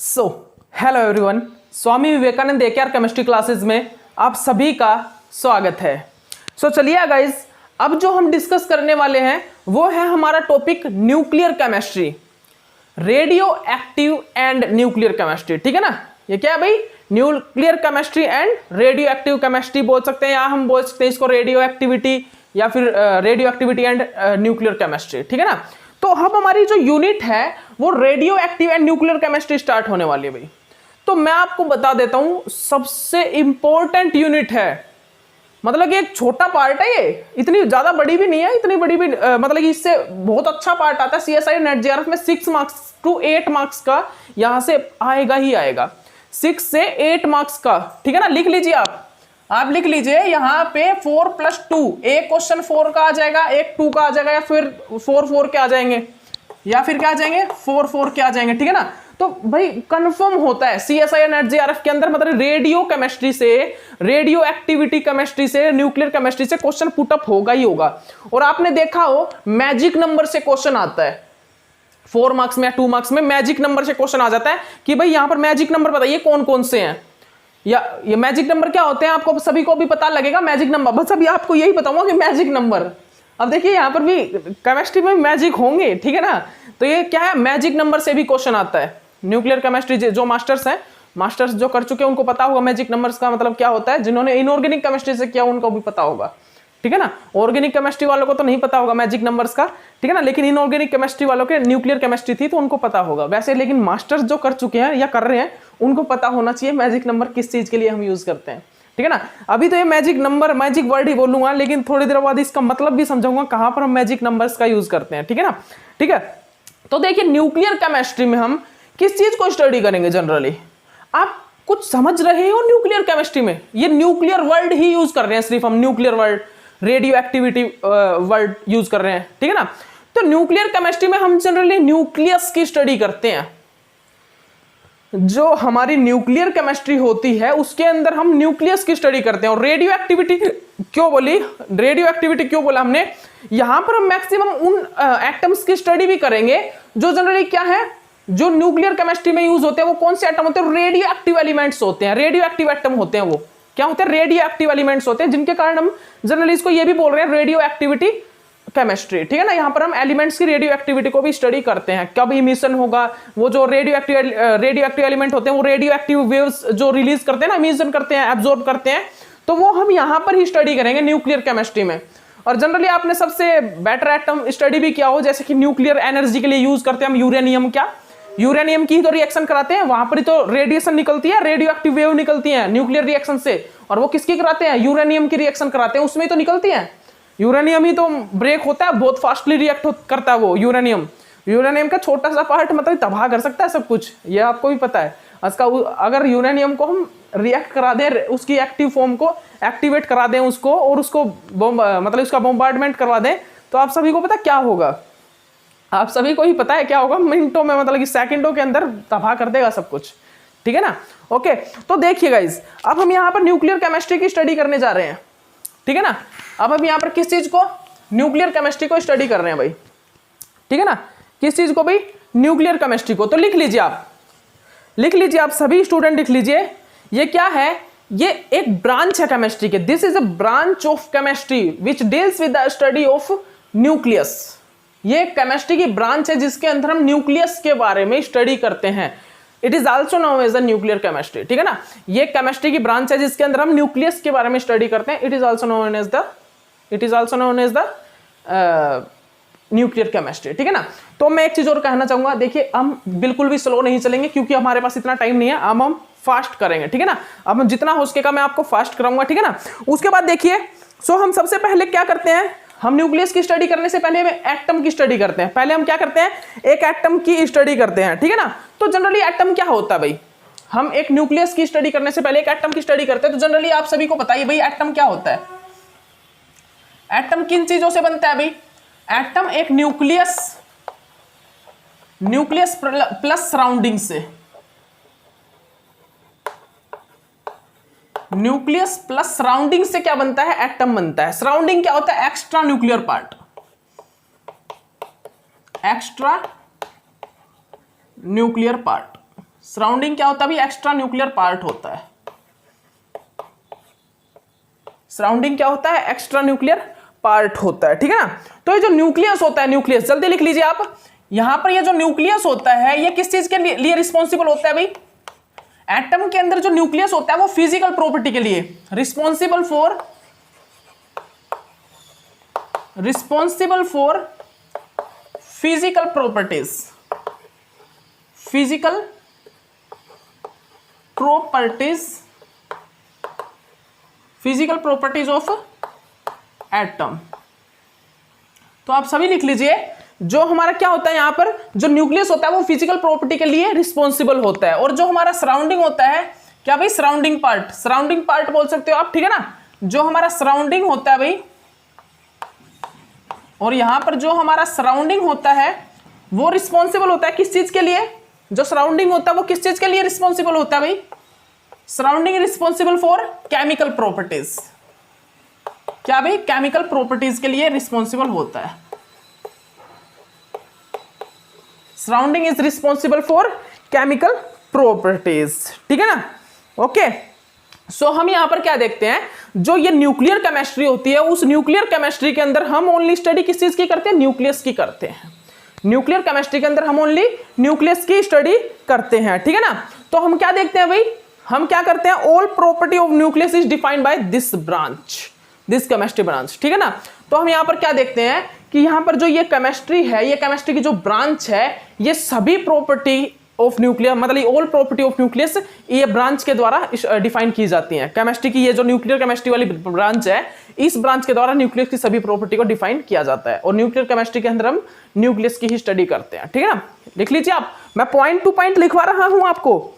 So hello everyone, Swami Vivekananda AKR chemistry classes में आप सभी का स्वागत है। चलिए गाइस, अब जो हम डिस्कस करने वाले हैं वो है हमारा topic nuclear chemistry, radio active and nuclear chemistry. ठीक है ना, ये क्या है भाई? Nuclear chemistry and radio active chemistry बोल सकते हैं, या हम बोल सकते हैं इसको रेडियो एक्टिविटी या फिर radio activity and nuclear chemistry. ठीक है ना, तो अब हमारी जो यूनिट है वो radio active and nuclear chemistry start होने वाली है भाई। तो मैं आपको बता देता हूं, सबसे इंपॉर्टेंट यूनिट है, मतलब कि एक छोटा पार्ट है, ये इतनी ज्यादा बड़ी भी नहीं है, इतनी बड़ी भी मतलब कि इससे बहुत अच्छा पार्ट आता है सीएसआई नेट जेआरएफ में। 6 मार्क्स टू 8 मार्क्स का यहां से आएगा ही आएगा, 6 से 8 मार्क्स का। ठीक है ना, लिख लीजिए आप लिख लीजिए यहाँ पे 4+2, एक क्वेश्चन 4 का आ जाएगा, एक 2 का आ जाएगा, या फिर 4 के आ जाएंगे, या फिर क्या आ जाएंगे 4 के आ जाएंगे। ठीक है ना, तो भाई कंफर्म होता है सीएसआई नेट जेआरएफ के अंदर, मतलब रेडियो केमिस्ट्री से, रेडियो एक्टिविटी केमिस्ट्री से, न्यूक्लियर केमिस्ट्री से क्वेश्चन पुटअप होगा ही होगा। और आपने देखा हो मैजिक नंबर से क्वेश्चन आता है 4 मार्क्स में या 2 मार्क्स में, मैजिक नंबर से क्वेश्चन आ जाता है कि भाई यहां पर मैजिक नंबर बताइए कौन कौन से हैं, या ये मैजिक नंबर क्या होते हैं आपको सभी को भी पता लगेगा। मैजिक नंबर बस अभी आपको यही बताऊंगा कि मैजिक नंबर, अब देखिए यहां पर भी केमिस्ट्री में मैजिक होंगे। ठीक है ना, तो ये क्या है, मैजिक नंबर से भी क्वेश्चन आता है। न्यूक्लियर केमिस्ट्री जो मास्टर्स हैं, मास्टर्स जो कर चुके हैं उनको पता होगा मैजिक नंबर्स का मतलब क्या होता है, जिन्होंने इनऑर्गेनिक केमिस्ट्री से किया उनको भी पता होगा। ठीक है ना, ऑर्गेनिक केमिस्ट्री वालों को तो नहीं पता होगा मैजिक नंबर्स का। ठीक है ना, लेकिन इनऑर्गेनिक केमिस्ट्री वालों के न्यूक्लियर केमिस्ट्री थी तो उनको पता होगा वैसे, लेकिन मास्टर्स जो कर चुके हैं या कर रहे हैं उनको पता होना चाहिए मैजिक नंबर किस चीज के लिए हम यूज करते हैं। ठीक है ना, अभी तो ये मैजिक नंबर, मैजिक वर्ड ही बोलूंगा, लेकिन थोड़ी देर बाद इसका मतलब भी समझाऊंगा कहां पर हम मैजिक नंबर्स का यूज करते हैं। ठीक है ना, ठीक है, तो देखिए न्यूक्लियर केमिस्ट्री में हम किस चीज को स्टडी करेंगे जनरली, आप कुछ समझ रहे हो न्यूक्लियर केमिस्ट्री में? ये न्यूक्लियर वर्ड ही यूज कर रहे हैं, सिर्फ हम nuclear word, radio activity word use कर रहे हैं। ठीक है ना, तो न्यूक्लियर केमिस्ट्री में हम जनरली न्यूक्लियस की स्टडी करते हैं। जो हमारी न्यूक्लियर केमिस्ट्री होती है उसके अंदर हम न्यूक्लियस की स्टडी करते हैं। और रेडियो एक्टिविटी क्यों बोली, रेडियो एक्टिविटी क्यों बोला हमने, यहां पर हम मैक्सिमम उन एटम्स की स्टडी भी करेंगे जो जनरली क्या है, जो न्यूक्लियर केमिस्ट्री में यूज होते हैं। वो कौन से एटम होते हैं? रेडियो एक्टिव एलिमेंट्स होते हैं, रेडियो एक्टिव एटम होते हैं। वो क्या होते हैं? रेडियो एक्टिव एलिमेंट्स होते हैं, जिनके कारण हम जनरली इसको ये भी बोल रहे हैं रेडियो एक्टिविटी केमिस्ट्री। ठीक है ना, यहां पर हम एलिमेंट्स की रेडियो एक्टिविटी को भी स्टडी करते हैं, कब इमिशन होगा, वो जो रेडियो एक्टिव एलिमेंट होते हैं वो रेडियो एक्टिव वेव्स जो रिलीज करते हैं ना, इमिशन करते हैं, एब्जॉर्ब करते हैं, तो वो हम यहां पर ही स्टडी करेंगे न्यूक्लियर केमिस्ट्री में। और जनरली आपने सबसे बेटर एटम स्टडी भी किया हो, जैसे कि न्यूक्लियर एनर्जी के लिए यूज करते हैं हम यूरेनियम। क्या यूरेनियम की ही तो रिएक्शन कराते हैं, वहां पर ही तो रेडिएशन निकलती है, रेडियो एक्टिव वेव निकलती है न्यूक्लियर रिएक्शन से, और वो किसकी कराते हैं? यूरेनियम की रिएक्शन कराते हैं, उसमें ही तो निकलती है। यूरेनियम ही तो ब्रेक होता है, बहुत फास्टली रिएक्ट करता है वो यूरेनियम का छोटा सा पार्ट मतलब तबाह कर सकता है सब कुछ, ये आपको भी पता है। उसका अगर यूरेनियम को हम रिएक्ट करा दें, उसकी एक्टिव फॉर्म को एक्टिवेट करा दें उसको, और उसको मतलब उसका बॉम्बार्डमेंट करवा दें, तो आप सभी को पता क्या होगा, आप सभी को ही पता है क्या होगा, मिनटों में मतलब कि सेकंडों के अंदर तबाह कर देगा सब कुछ। ठीक है ना, ओके, तो देखिए गाइस, अब हम यहाँ पर न्यूक्लियर केमिस्ट्री की स्टडी करने जा रहे हैं। ठीक है ना, अब हम यहाँ पर किस चीज को? न्यूक्लियर केमिस्ट्री को स्टडी कर रहे हैं भाई। ठीक है ना, किस चीज को भाई? न्यूक्लियर केमिस्ट्री को। तो लिख लीजिए आप सभी स्टूडेंट लिख लीजिए, ये क्या है? ये एक ब्रांच है केमिस्ट्री के, this is a branch of chemistry which deals with the study of nucleus. ये केमिस्ट्री की ब्रांच है जिसके अंदर हम न्यूक्लियस के बारे में स्टडी करते हैं। It is also known as the nuclear chemistry. ठीक है ना, ये केमिस्ट्री की ब्रांच है जिसके अंदर हम न्यूक्लियस के बारे में स्टडी करते हैं। It is also known as the nuclear chemistry. ठीक है ना, तो मैं एक चीज और कहना चाहूंगा, देखिए हम बिल्कुल भी स्लो नहीं चलेंगे क्योंकि हमारे पास इतना टाइम नहीं है, अब हम फास्ट करेंगे। ठीक है ना, अब हम जितना हो सकेगा मैं आपको फास्ट कराऊंगा। ठीक है ना, उसके बाद देखिए, हम सबसे पहले क्या करते हैं, हम न्यूक्लियस की स्टडी करने से पहले एटम की स्टडी करते हैं। पहले हम क्या करते हैं? एक एटम की स्टडी करते हैं। ठीक है ना, तो जनरली एटम क्या होता है भाई? हम एक न्यूक्लियस की स्टडी करने से पहले एक एटम की स्टडी करते हैं, तो जनरली आप सभी को बताइए भाई एटम क्या होता है? एटम किन चीजों से बनता है भाई? एटम एक न्यूक्लियस प्लस सराउंडिंग से, न्यूक्लियस प्लस सराउंडिंग से क्या बनता है? एटम बनता है। सराउंडिंग क्या होता है? Extra nuclear part, extra nuclear part. Surrounding क्या होता है भाई, एक्स्ट्रा न्यूक्लियर पार्ट होता है। सराउंडिंग क्या होता है, एक्स्ट्रा न्यूक्लियर पार्ट होता है, ठीक है ना। तो ये जो न्यूक्लियस होता है, न्यूक्लियस जल्दी लिख लीजिए आप, यहां पर ये जो न्यूक्लियस होता है ये किस चीज के लिए रिस्पॉन्सिबल होता है भाई, एटम के अंदर जो न्यूक्लियस होता है वो फिजिकल प्रॉपर्टी के लिए responsible for physical properties, physical properties of atom. तो आप सभी लिख लीजिए, जो हमारा क्या होता है यहां पर, जो न्यूक्लियस होता है वो फिजिकल प्रॉपर्टी के लिए रिस्पॉन्सिबल होता है, और जो हमारा सराउंडिंग होता है, क्या भाई, सराउंडिंग पार्ट बोल सकते हो आप, ठीक है ना। जो हमारा सराउंडिंग होता है भाई, और यहां पर जो हमारा सराउंडिंग होता है वो रिस्पॉन्सिबल होता है किस चीज के लिए, जो सराउंडिंग होता है वो किस चीज के लिए रिस्पॉन्सिबल होता है भाई, surrounding responsible for chemical properties. क्या भाई, केमिकल प्रॉपर्टीज के लिए रिस्पॉन्सिबल होता है। Surrounding is responsible for chemical properties, ठीक है ना। ओके, सो हम यहां पर क्या देखते हैं, जो ये न्यूक्लियर केमिस्ट्री होती है, उस न्यूक्लियर केमिस्ट्री के अंदर हम ओनली स्टडी किस चीज की करते हैं, न्यूक्लियस की करते हैं। न्यूक्लियर केमिस्ट्री के अंदर हम ओनली न्यूक्लियस की स्टडी करते हैं, ठीक है ना। तो हम क्या देखते हैं भाई, हम क्या करते हैं, all property of nucleus is defined by this branch, this chemistry branch, ठीक है ना। तो हम यहां पर क्या देखते हैं कि यहां पर जो ये केमिस्ट्री है, ये केमिस्ट्री की जो ब्रांच है, ये सभी प्रॉपर्टी ऑफ न्यूक्लियर, मतलब ऑल प्रॉपर्टी ऑफ न्यूक्लियस ये ब्रांच के द्वारा डिफाइन की जाती है। केमिस्ट्री की ये जो न्यूक्लियर केमिस्ट्री वाली ब्रांच है, इस ब्रांच के द्वारा न्यूक्लियस की सभी प्रॉपर्टी को डिफाइन किया जाता है, और न्यूक्लियर केमिस्ट्री के अंदर हम न्यूक्लियस की ही स्टडी करते हैं, ठीक है ना। लिख लीजिए आप, मैं पॉइंट टू पॉइंट लिखवा रहा हूं आपको।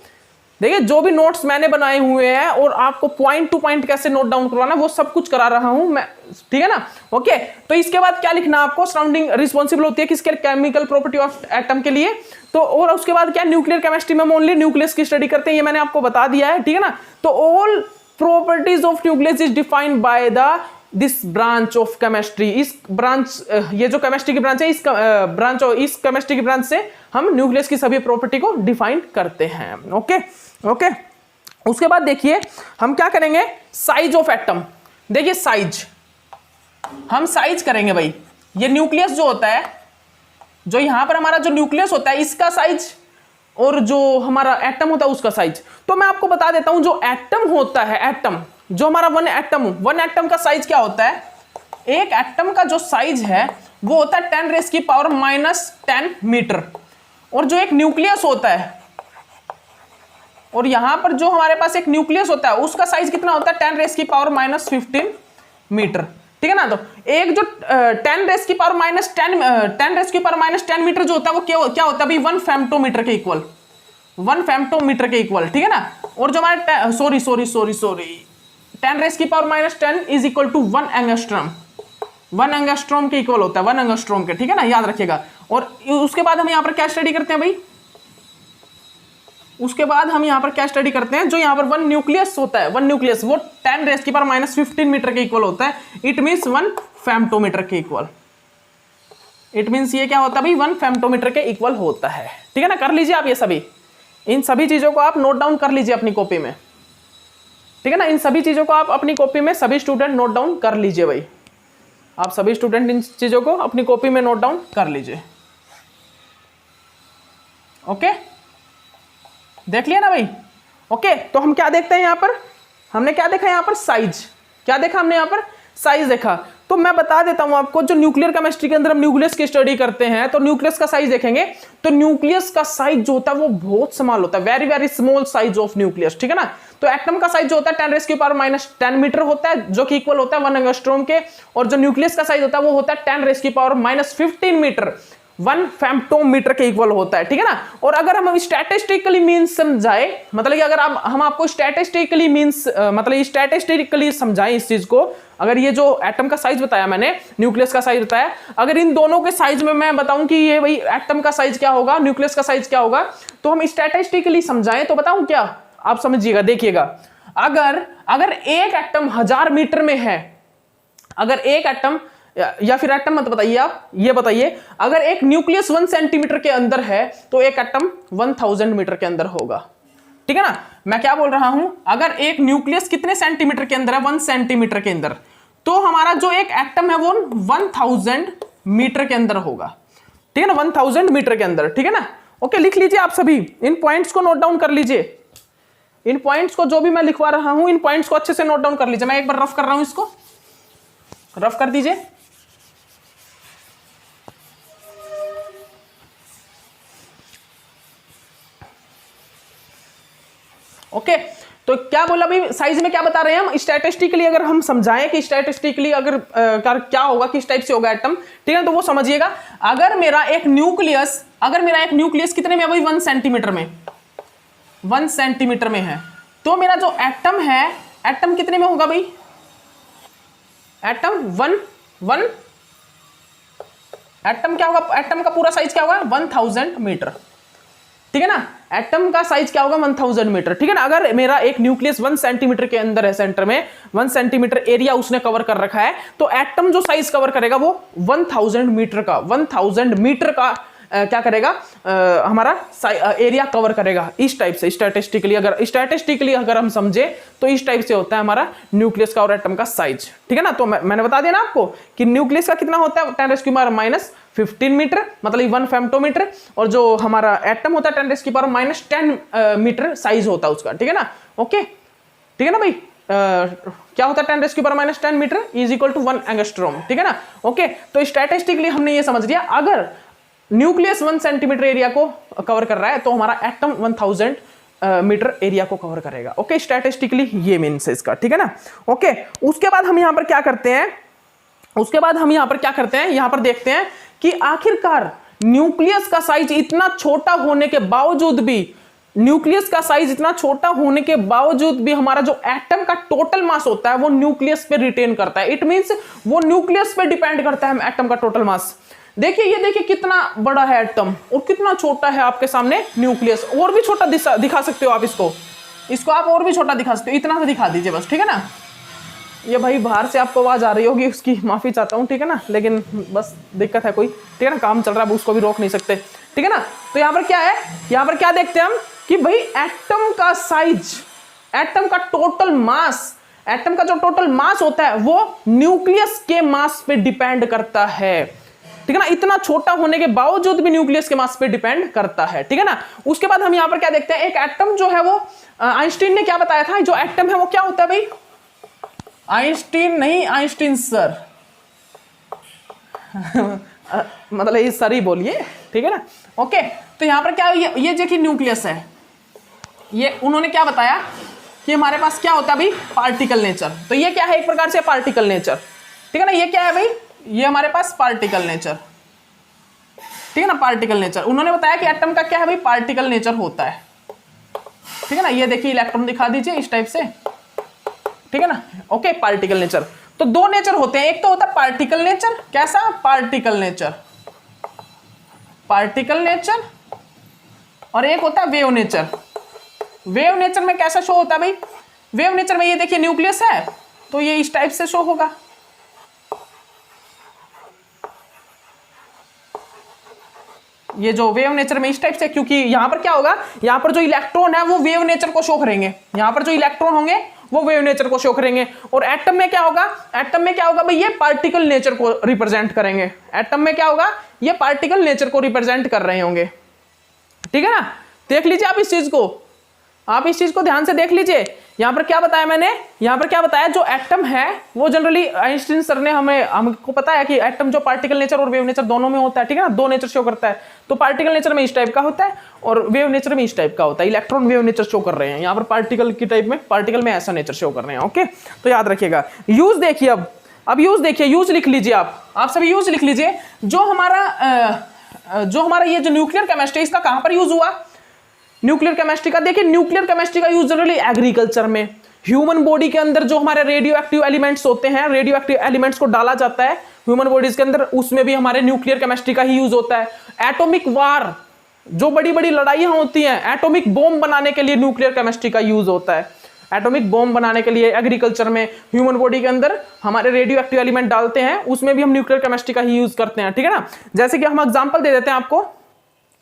देखिए, जो भी नोट्स मैंने बनाए हुए हैं और आपको पॉइंट टू पॉइंट कैसे नोट डाउन करवाना वो सब कुछ करा रहा हूं मैं, ठीक है ना। ओके, तो इसके बाद क्या लिखना आपको, सराउंडिंग रिस्पॉन्सिबल होती है किसके, केमिकल प्रॉपर्टी ऑफ एटम के लिए। तो और उसके बाद क्या, न्यूक्लियर केमिस्ट्री में हम ओनली न्यूक्लियस की स्टडी करते हैं, ये मैंने आपको बता दिया है, ठीक है ना। तो all properties of nucleus is defined by the this branch of chemistry. इस ब्रांच, ये जो केमिस्ट्री की ब्रांच है, इस ब्रांच और इस केमिस्ट्री की ब्रांच से हम न्यूक्लियस की सभी प्रॉपर्टी को डिफाइन करते हैं। ओके ओके, उसके बाद देखिए हम क्या करेंगे, साइज ऑफ एटम। देखिए साइज, हम साइज करेंगे भाई, ये न्यूक्लियस जो होता है, जो यहां पर हमारा जो न्यूक्लियस होता है इसका साइज, और जो हमारा एटम होता है उसका साइज। तो मैं आपको बता देता हूं, जो एटम होता है, एटम जो हमारा वन एटम का साइज क्या होता है, एक एटम का जो साइज है वो होता है 10⁻⁻10 मीटर। और जो एक न्यूक्लियस होता है, और यहां पर जो हमारे पास एक न्यूक्लियस होता है उसका साइज कितना होता है, 10⁻⁻15 मीटर, ठीक है ना। तो एक जो 10⁻⁻10 मीटर जो होता है वो क्या होता है भाई, 1 फेम्टोमीटर के इक्वल, 1 फेम्टोमीटर के इक्वल, ठीक है ना। और जो हमारे sorry 10⁻⁻10 is equal to 1 angstrom, 1 angstrom के इक्वल होता है, 1 एंगस्ट्रॉम के, ठीक है ना, याद रखिएगा। और उसके बाद हम यहां पर क्या स्टडी करते हैं भाई, उसके बाद हम यहां पर क्या स्टडी करते हैं, जो यहां पर 1 न्यूक्लियस होता है, 1 न्यूक्लियस वो 10⁻⁻15 मीटर के इक्वल होता है। इट मींस 1 फेम्टोमीटर के इक्वल, इट मींस ये क्या होता है भाई, 1 फेम्टोमीटर के इक्वल होता है, ठीक है ना। कर लीजिए आप ये सभी, इन सभी चीजों को आप नोट डाउन कर लीजिए अपनी कॉपी में, ठीक है ना। इन सभी चीजों को आप अपनी कॉपी में सभी स्टूडेंट नोट डाउन कर लीजिए भाई, आप सभी स्टूडेंट इन चीजों को अपनी कॉपी में नोट डाउन कर लीजिए। ओके, देख लिया ना भाई। ओके, तो हम क्या देखते हैं यहां पर, हमने क्या देखा यहां पर, साइज, क्या देखा हमने यहां पर, साइज देखा। तो मैं बता देता हूं आपको, जो न्यूक्लियर केमिस्ट्री के अंदर हम न्यूक्लियस की स्टडी करते हैं तो न्यूक्लियस का साइज देखेंगे, तो न्यूक्लियस का साइज जो होता है वो बहुत स्मॉल होता है, very very small size of nucleus, ठीक है ना। तो एटम का साइज जो होता है 10⁻⁻10 मीटर होता है, जो कि इक्वल होता है 1 एंगस्ट्रॉम के, और जो न्यूक्लियस का साइज होता है वो होता है 10⁻⁻15 मीटर, 1 फेम्टोमीटर के इक्वल होता है, ठीक है ना। और अगर हम स्टैटिस्टिकली मींस समझाए, मतलब कि अगर हम आपको स्टैटिस्टिकली मींस मतलब स्टैटिस्टिकली समझाएं इस चीज को, अगर ये जो एटम का साइज बताया मैंने, न्यूक्लियस का साइज बताया, अगर इन दोनों के साइज में मैं बताऊं कि ये भाई एटम का साइज क्या होगा, न्यूक्लियस का साइज क्या होगा, तो हम स्टैटिस्टिकली समझाएं तो बताऊं क्या, आप समझिएगा, देखिएगा। अगर एक एटम 1000 मीटर में है, अगर एक एटम या फिर एटम मत बताइए, आप ये बताइए अगर एक न्यूक्लियस 1 सेंटीमीटर के अंदर है तो एक एटम 1000 मीटर के अंदर होगा। ठीक है ना, मैं क्या बोल रहा हूं, अगर एक न्यूक्लियस कितने सेंटीमीटर के अंदर है, 1 सेंटीमीटर के अंदर, तो हमारा जो एक एटम है वो 1000 मीटर के अंदर होगा। ठीक है ना, 1000 मीटर के अंदर। ठीक है ना, ओके, लिख लीजिए आप सभी, इन पॉइंट्स को नोट डाउन कर लीजिए। इन पॉइंट्स को जो भी मैं लिखवा रहा हूं, इन पॉइंट्स को अच्छे से नोट डाउन कर लीजिए। मैं एक बार रफ कर रहा हूं, इसको रफ कर दीजिए। ओके, तो क्या बोला भाई, साइज में क्या बता रहे हैं हम, स्टैटिस्टिकली अगर हम समझाएं कि स्टैटिस्टिकली अगर क्या होगा, किस टाइप से होगा एटम, ठीक है, तो वो समझिएगा। अगर मेरा एक न्यूक्लियस कितने में है भाई, 1 सेंटीमीटर में, 1 सेंटीमीटर में है, तो मेरा जो एटम है, एटम कितने में होगा भाई, एटम 1 एटम क्या होगा, एटम का पूरा साइज क्या होगा, 1000 मीटर। ठीक है ना, एटम का साइज क्या होगा, 1000 मीटर। ठीक है ना, अगर मेरा एक न्यूक्लियस 1 सेंटीमीटर के अंदर है, सेंटर में 1 सेंटीमीटर एरिया उसने कवर कर रखा है, तो एटम जो साइज कवर करेगा वो 1000 मीटर का, 1000 मीटर का क्या करेगा, हमारा एरिया कवर करेगा। इस टाइप से स्टैटिस्टिकली अगर हम समझे तो इस टाइप से होता है हमारा न्यूक्लियस का और एटम का साइज। ठीक है ना, तो मैंने बता दिया ना आपको कि न्यूक्लियस का कितना होता है, 10⁻⁻15 मीटर, मतलब 1 फेम्टोमीटर, और जो हमारा एटम होता है 10⁻10 मीटर साइज होता है उसका। ठीक है ना, ओके, ठीक है ना भाई, क्या होता है 10⁻10 metre is equal to 1 angstrom. ठीक है ना, ओके, तो स्टैटिस्टिकली हमने ये समझ लिया, अगर न्यूक्लियस 1 सेंटीमीटर एरिया को कवर कर रहा है तो हमारा एटम 1000 मीटर एरिया को कवर करेगा। ओके, स्टैटिस्टिकली ये मीन्स है इसका। ठीक है ना, ओके, उसके बाद हम यहां पर क्या करते हैं, यहां पर देखते हैं कि आखिरकार न्यूक्लियस का साइज इतना छोटा होने के बावजूद भी हमारा जो एटम का टोटल मास होता है वो न्यूक्लियस पे रिटेन करता है। इट मींस वो न्यूक्लियस पे डिपेंड करता है एटम का टोटल मास। देखिए, ये देखिए कितना बड़ा है एटम और कितना छोटा है आपके सामने न्यूक्लियस। और भी छोटा दिखा सकते हो आप इसको आप और भी छोटा दिखा सकते हो, इतना सा दिखा दीजिए बस। ठीक है ना, ये भाई बाहर से आपको आवाज आ रही होगी, उसकी माफी चाहता हूं। ठीक है ना, लेकिन बस दिक्कत है कोई। ठीक है ना, काम चल रहा है, उसको भी रोक नहीं सकते। ठीक है ना, तो यहाँ पर क्या है, यहाँ पर क्या देखते हैं हम कि भाई एटम का साइज, एटम का टोटल मास, एटम का जो टोटल मास होता है वो न्यूक्लियस के मास पे डिपेंड करता है। ठीक है ना, इतना छोटा होने के बावजूद भी न्यूक्लियस के मास पे डिपेंड करता है। ठीक है ना, उसके बाद हम यहां पर क्या देखते हैं, एक एटम जो है वो आइंस्टीन ने क्या बताया था, जो एटम है वो क्या होता है भाई, आइंस्टीन सर मतलब ये सर ही बोलिए। ठीक है ना, ओके, तो यहां पर क्या, ये देखिए न्यूक्लियस है, ये उन्होंने क्या बताया कि हमारे पास क्या होता है भाई, पार्टिकल नेचर। तो ये क्या है, एक प्रकार से पार्टिकल नेचर। ठीक है ना, ये क्या है भाई, ये हमारे पास पार्टिकल नेचर। ठीक है ना, पार्टिकल नेचर उन्होंने बताया कि एटम का क्या है भाई, पार्टिकल नेचर होता है। ठीक है ना, ये देखिए इलेक्ट्रॉन दिखा दीजिए इस टाइप से। ठीक है ना, ओके, पार्टिकल नेचर। तो दो नेचर होते हैं, एक तो होता है पार्टिकल नेचर, कैसा, पार्टिकल नेचर, और एक होता है वेव नेचर। वेव नेचर में कैसा शो होता है भाई, वेव नेचर में ये देखिए न्यूक्लियस है तो ये इस टाइप से शो होगा। ये जो वेव नेचर में इस टाइप से, क्योंकि यहां पर क्या होगा, यहां पर जो इलेक्ट्रॉन है वो वेव नेचर को शो करेंगे, यहां पर जो इलेक्ट्रॉन होंगे वो वेव नेचर को शो करेंगे। और एटम में क्या होगा, भाई ये पार्टिकल नेचर को रिप्रेजेंट करेंगे। एटम में क्या होगा, ये पार्टिकल नेचर को रिप्रेजेंट कर रहे होंगे। ठीक है ना, देख लीजिए आप इस चीज को ध्यान से देख लीजिए। यहां पर क्या बताया मैंने, जो एटम है वो जनरली आइंस्टीन सर ने हमको पता है कि एटम जो पार्टिकल नेचर और वेव नेचर दोनों में होता है। ठीक है ना, दो नेचर शो करता है, तो पार्टिकल नेचर में इस टाइप का होता है और वेव नेचर में इस टाइप का होता है। इलेक्ट्रॉन वेव नेचर शो कर रहे हैं, यहाँ पर पार्टिकल की टाइप में, पार्टिकल में ऐसा नेचर शो कर रहे हैं। ओके, तो याद रखिएगा। यूज देखिए, अब यूज देखिए, यूज लिख लीजिए आप सभी यूज लिख लीजिए। जो हमारा ये जो न्यूक्लियर केमिस्ट्री, इसका कहां पर यूज हुआ, न्यूक्लियर केमिस्ट्री का। देखिए, न्यूक्लियर केमिस्ट्री का यूज जनरली एग्रीकल्चर में, ह्यूमन बॉडी के अंदर जो हमारे रेडियो एक्टिव एलिमेंट्स होते हैं, रेडियो एक्टिव एलिमेंट्स को डाला जाता है ह्यूमन बॉडीज के अंदर, उसमें भी हमारे न्यूक्लियर केमिस्ट्री का ही यूज होता है। एटॉमिक वार, जो बड़ी बड़ी लड़ाइयां होती हैं, एटॉमिक बॉम्ब बनाने के लिए न्यूक्लियर केमिस्ट्री का यूज होता है। एटॉमिक बॉम्ब बनाने के लिए, एग्रीकल्चर में, ह्यूमन बॉडी के अंदर हमारे रेडियो एक्टिव एलिमेंट डालते हैं, उसमें भी हम न्यूक्लियर केमिस्ट्री का ही यूज करते हैं, ठीक है ना। जैसे कि हम एग्जांपल दे देते हैं आपको,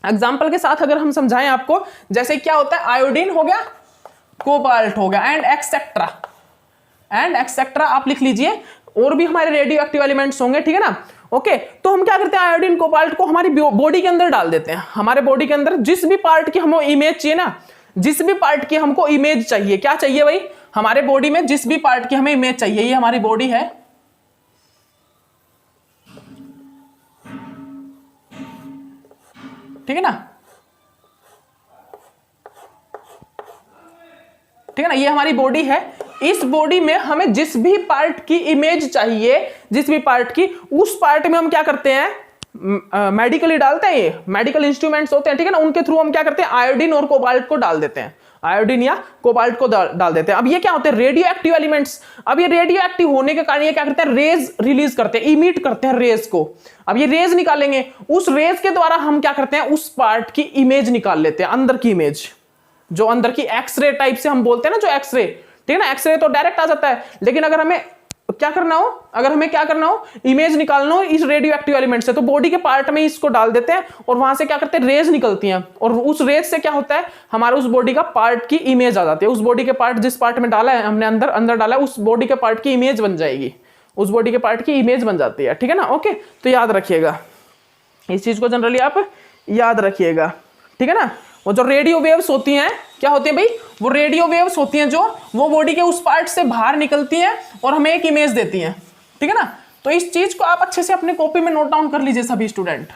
एग्जांपल के साथ अगर हम समझाएं आपको, जैसे क्या होता है, आयोडीन हो गया, कोबाल्ट हो गया, एंड एक्सेट्रा आप लिख लीजिए, और भी हमारे रेडियो एक्टिव एलिमेंट्स होंगे, ठीक है ना। ओके, तो हम क्या करते हैं, आयोडीन कोबाल्ट को हमारी बॉडी के अंदर डाल देते हैं। हमारे बॉडी के अंदर जिस भी पार्ट की हमें इमेज चाहिए ना, जिस भी पार्ट की हमको इमेज चाहिए, क्या चाहिए भाई, हमारे बॉडी में जिस भी पार्ट की हमें इमेज चाहिए, ये हमारी बॉडी है, ठीक है ना, ठीक है ना, ये हमारी बॉडी है। इस बॉडी में हमें जिस भी पार्ट की इमेज चाहिए, जिस भी पार्ट की, उस पार्ट में हम क्या करते हैं, मेडिकली डालते हैं, ये मेडिकल इंस्ट्रूमेंट्स होते हैं, ठीक है ना, उनके थ्रू हम क्या करते हैं, आयोडीन और कोबाल्ट को डाल देते हैं, आयोडीन या कोबाल्ट को डाल देते हैं। अब ये क्या होते हैं, रेडियो एक्टिव एलिमेंट्स। अब ये रेडियो एक्टिव होने के कारण ये क्या करते हैं, रेज रिलीज करते हैं, इमिट करते हैं रेज को। अब ये रेज निकालेंगे, उस रेज के द्वारा हम क्या करते हैं, उस पार्ट की इमेज निकाल लेते हैं, अंदर की इमेज, जो अंदर की एक्सरे टाइप से हम बोलते हैं ना, जो एक्सरे, ठीक है ना, एक्सरे तो डायरेक्ट आ जाता है, लेकिन अगर हमें क्या करना हो, अगर हमें क्या करना हो, इमेज निकालना हो इस रेडियो एक्टिव एलिमेंट से, तो बॉडी के पार्ट में इसको डाल देते हैं, और वहां से क्या करते हैं, रेज निकलती हैं, और उस रेज से क्या होता है, हमारा उस बॉडी का पार्ट की इमेज आ जाती है। उस बॉडी के पार्ट, जिस पार्ट में डाला है हमने, अंदर डाला है, उस बॉडी के पार्ट की इमेज बन जाएगी, उस बॉडी के पार्ट की इमेज बन जाती है, ठीक है ना। ओके, तो याद रखिएगा इस चीज को, जनरली आप याद रखिएगा, ठीक है ना। वो जो रेडियो वेव्स होती हैं, क्या होती है भाई, वो रेडियो वेव्स होती हैं जो वो बॉडी के उस पार्ट से बाहर निकलती हैं और हमें एक इमेज देती हैं, ठीक है ना। तो इस चीज को आप अच्छे से अपने कॉपी में नोट डाउन कर लीजिए सभी स्टूडेंट,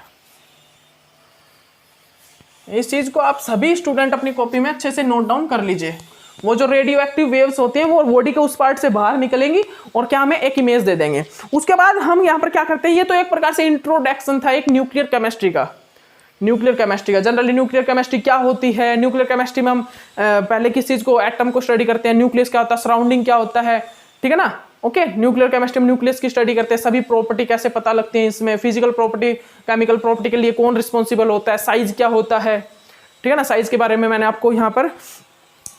इस चीज को आप सभी स्टूडेंट अपनी कॉपी में अच्छे से नोट डाउन कर लीजिए। वो जो रेडियो एक्टिव वेव्स होते हैं वो बॉडी के उस पार्ट से बाहर निकलेंगी और क्या हमें एक इमेज दे देंगे। उसके बाद हम यहाँ पर क्या करते हैं, ये तो एक प्रकार से इंट्रोडक्शन था एक न्यूक्लियर केमिस्ट्री का, जनरली न्यूक्लियर केमिस्ट्री क्या होती है। न्यूक्लियर केमिस्ट्री में हम पहले किस चीज को, एटम को स्टडी करते हैं, न्यूक्लियस क्या होता है, सराउंडिंग क्या होता है, ठीक है ना। ओके, न्यूक्लियर केमिस्ट्री में न्यूक्लियस की स्टडी करते हैं, सभी प्रॉपर्टी कैसे पता लगती है इसमें, फिजिकल प्रॉपर्टी, केमिकल प्रॉपर्टी के लिए कौन रिस्पॉन्सिबल होता है, साइज क्या होता है, ठीक है ना, साइज के बारे में मैंने आपको यहाँ पर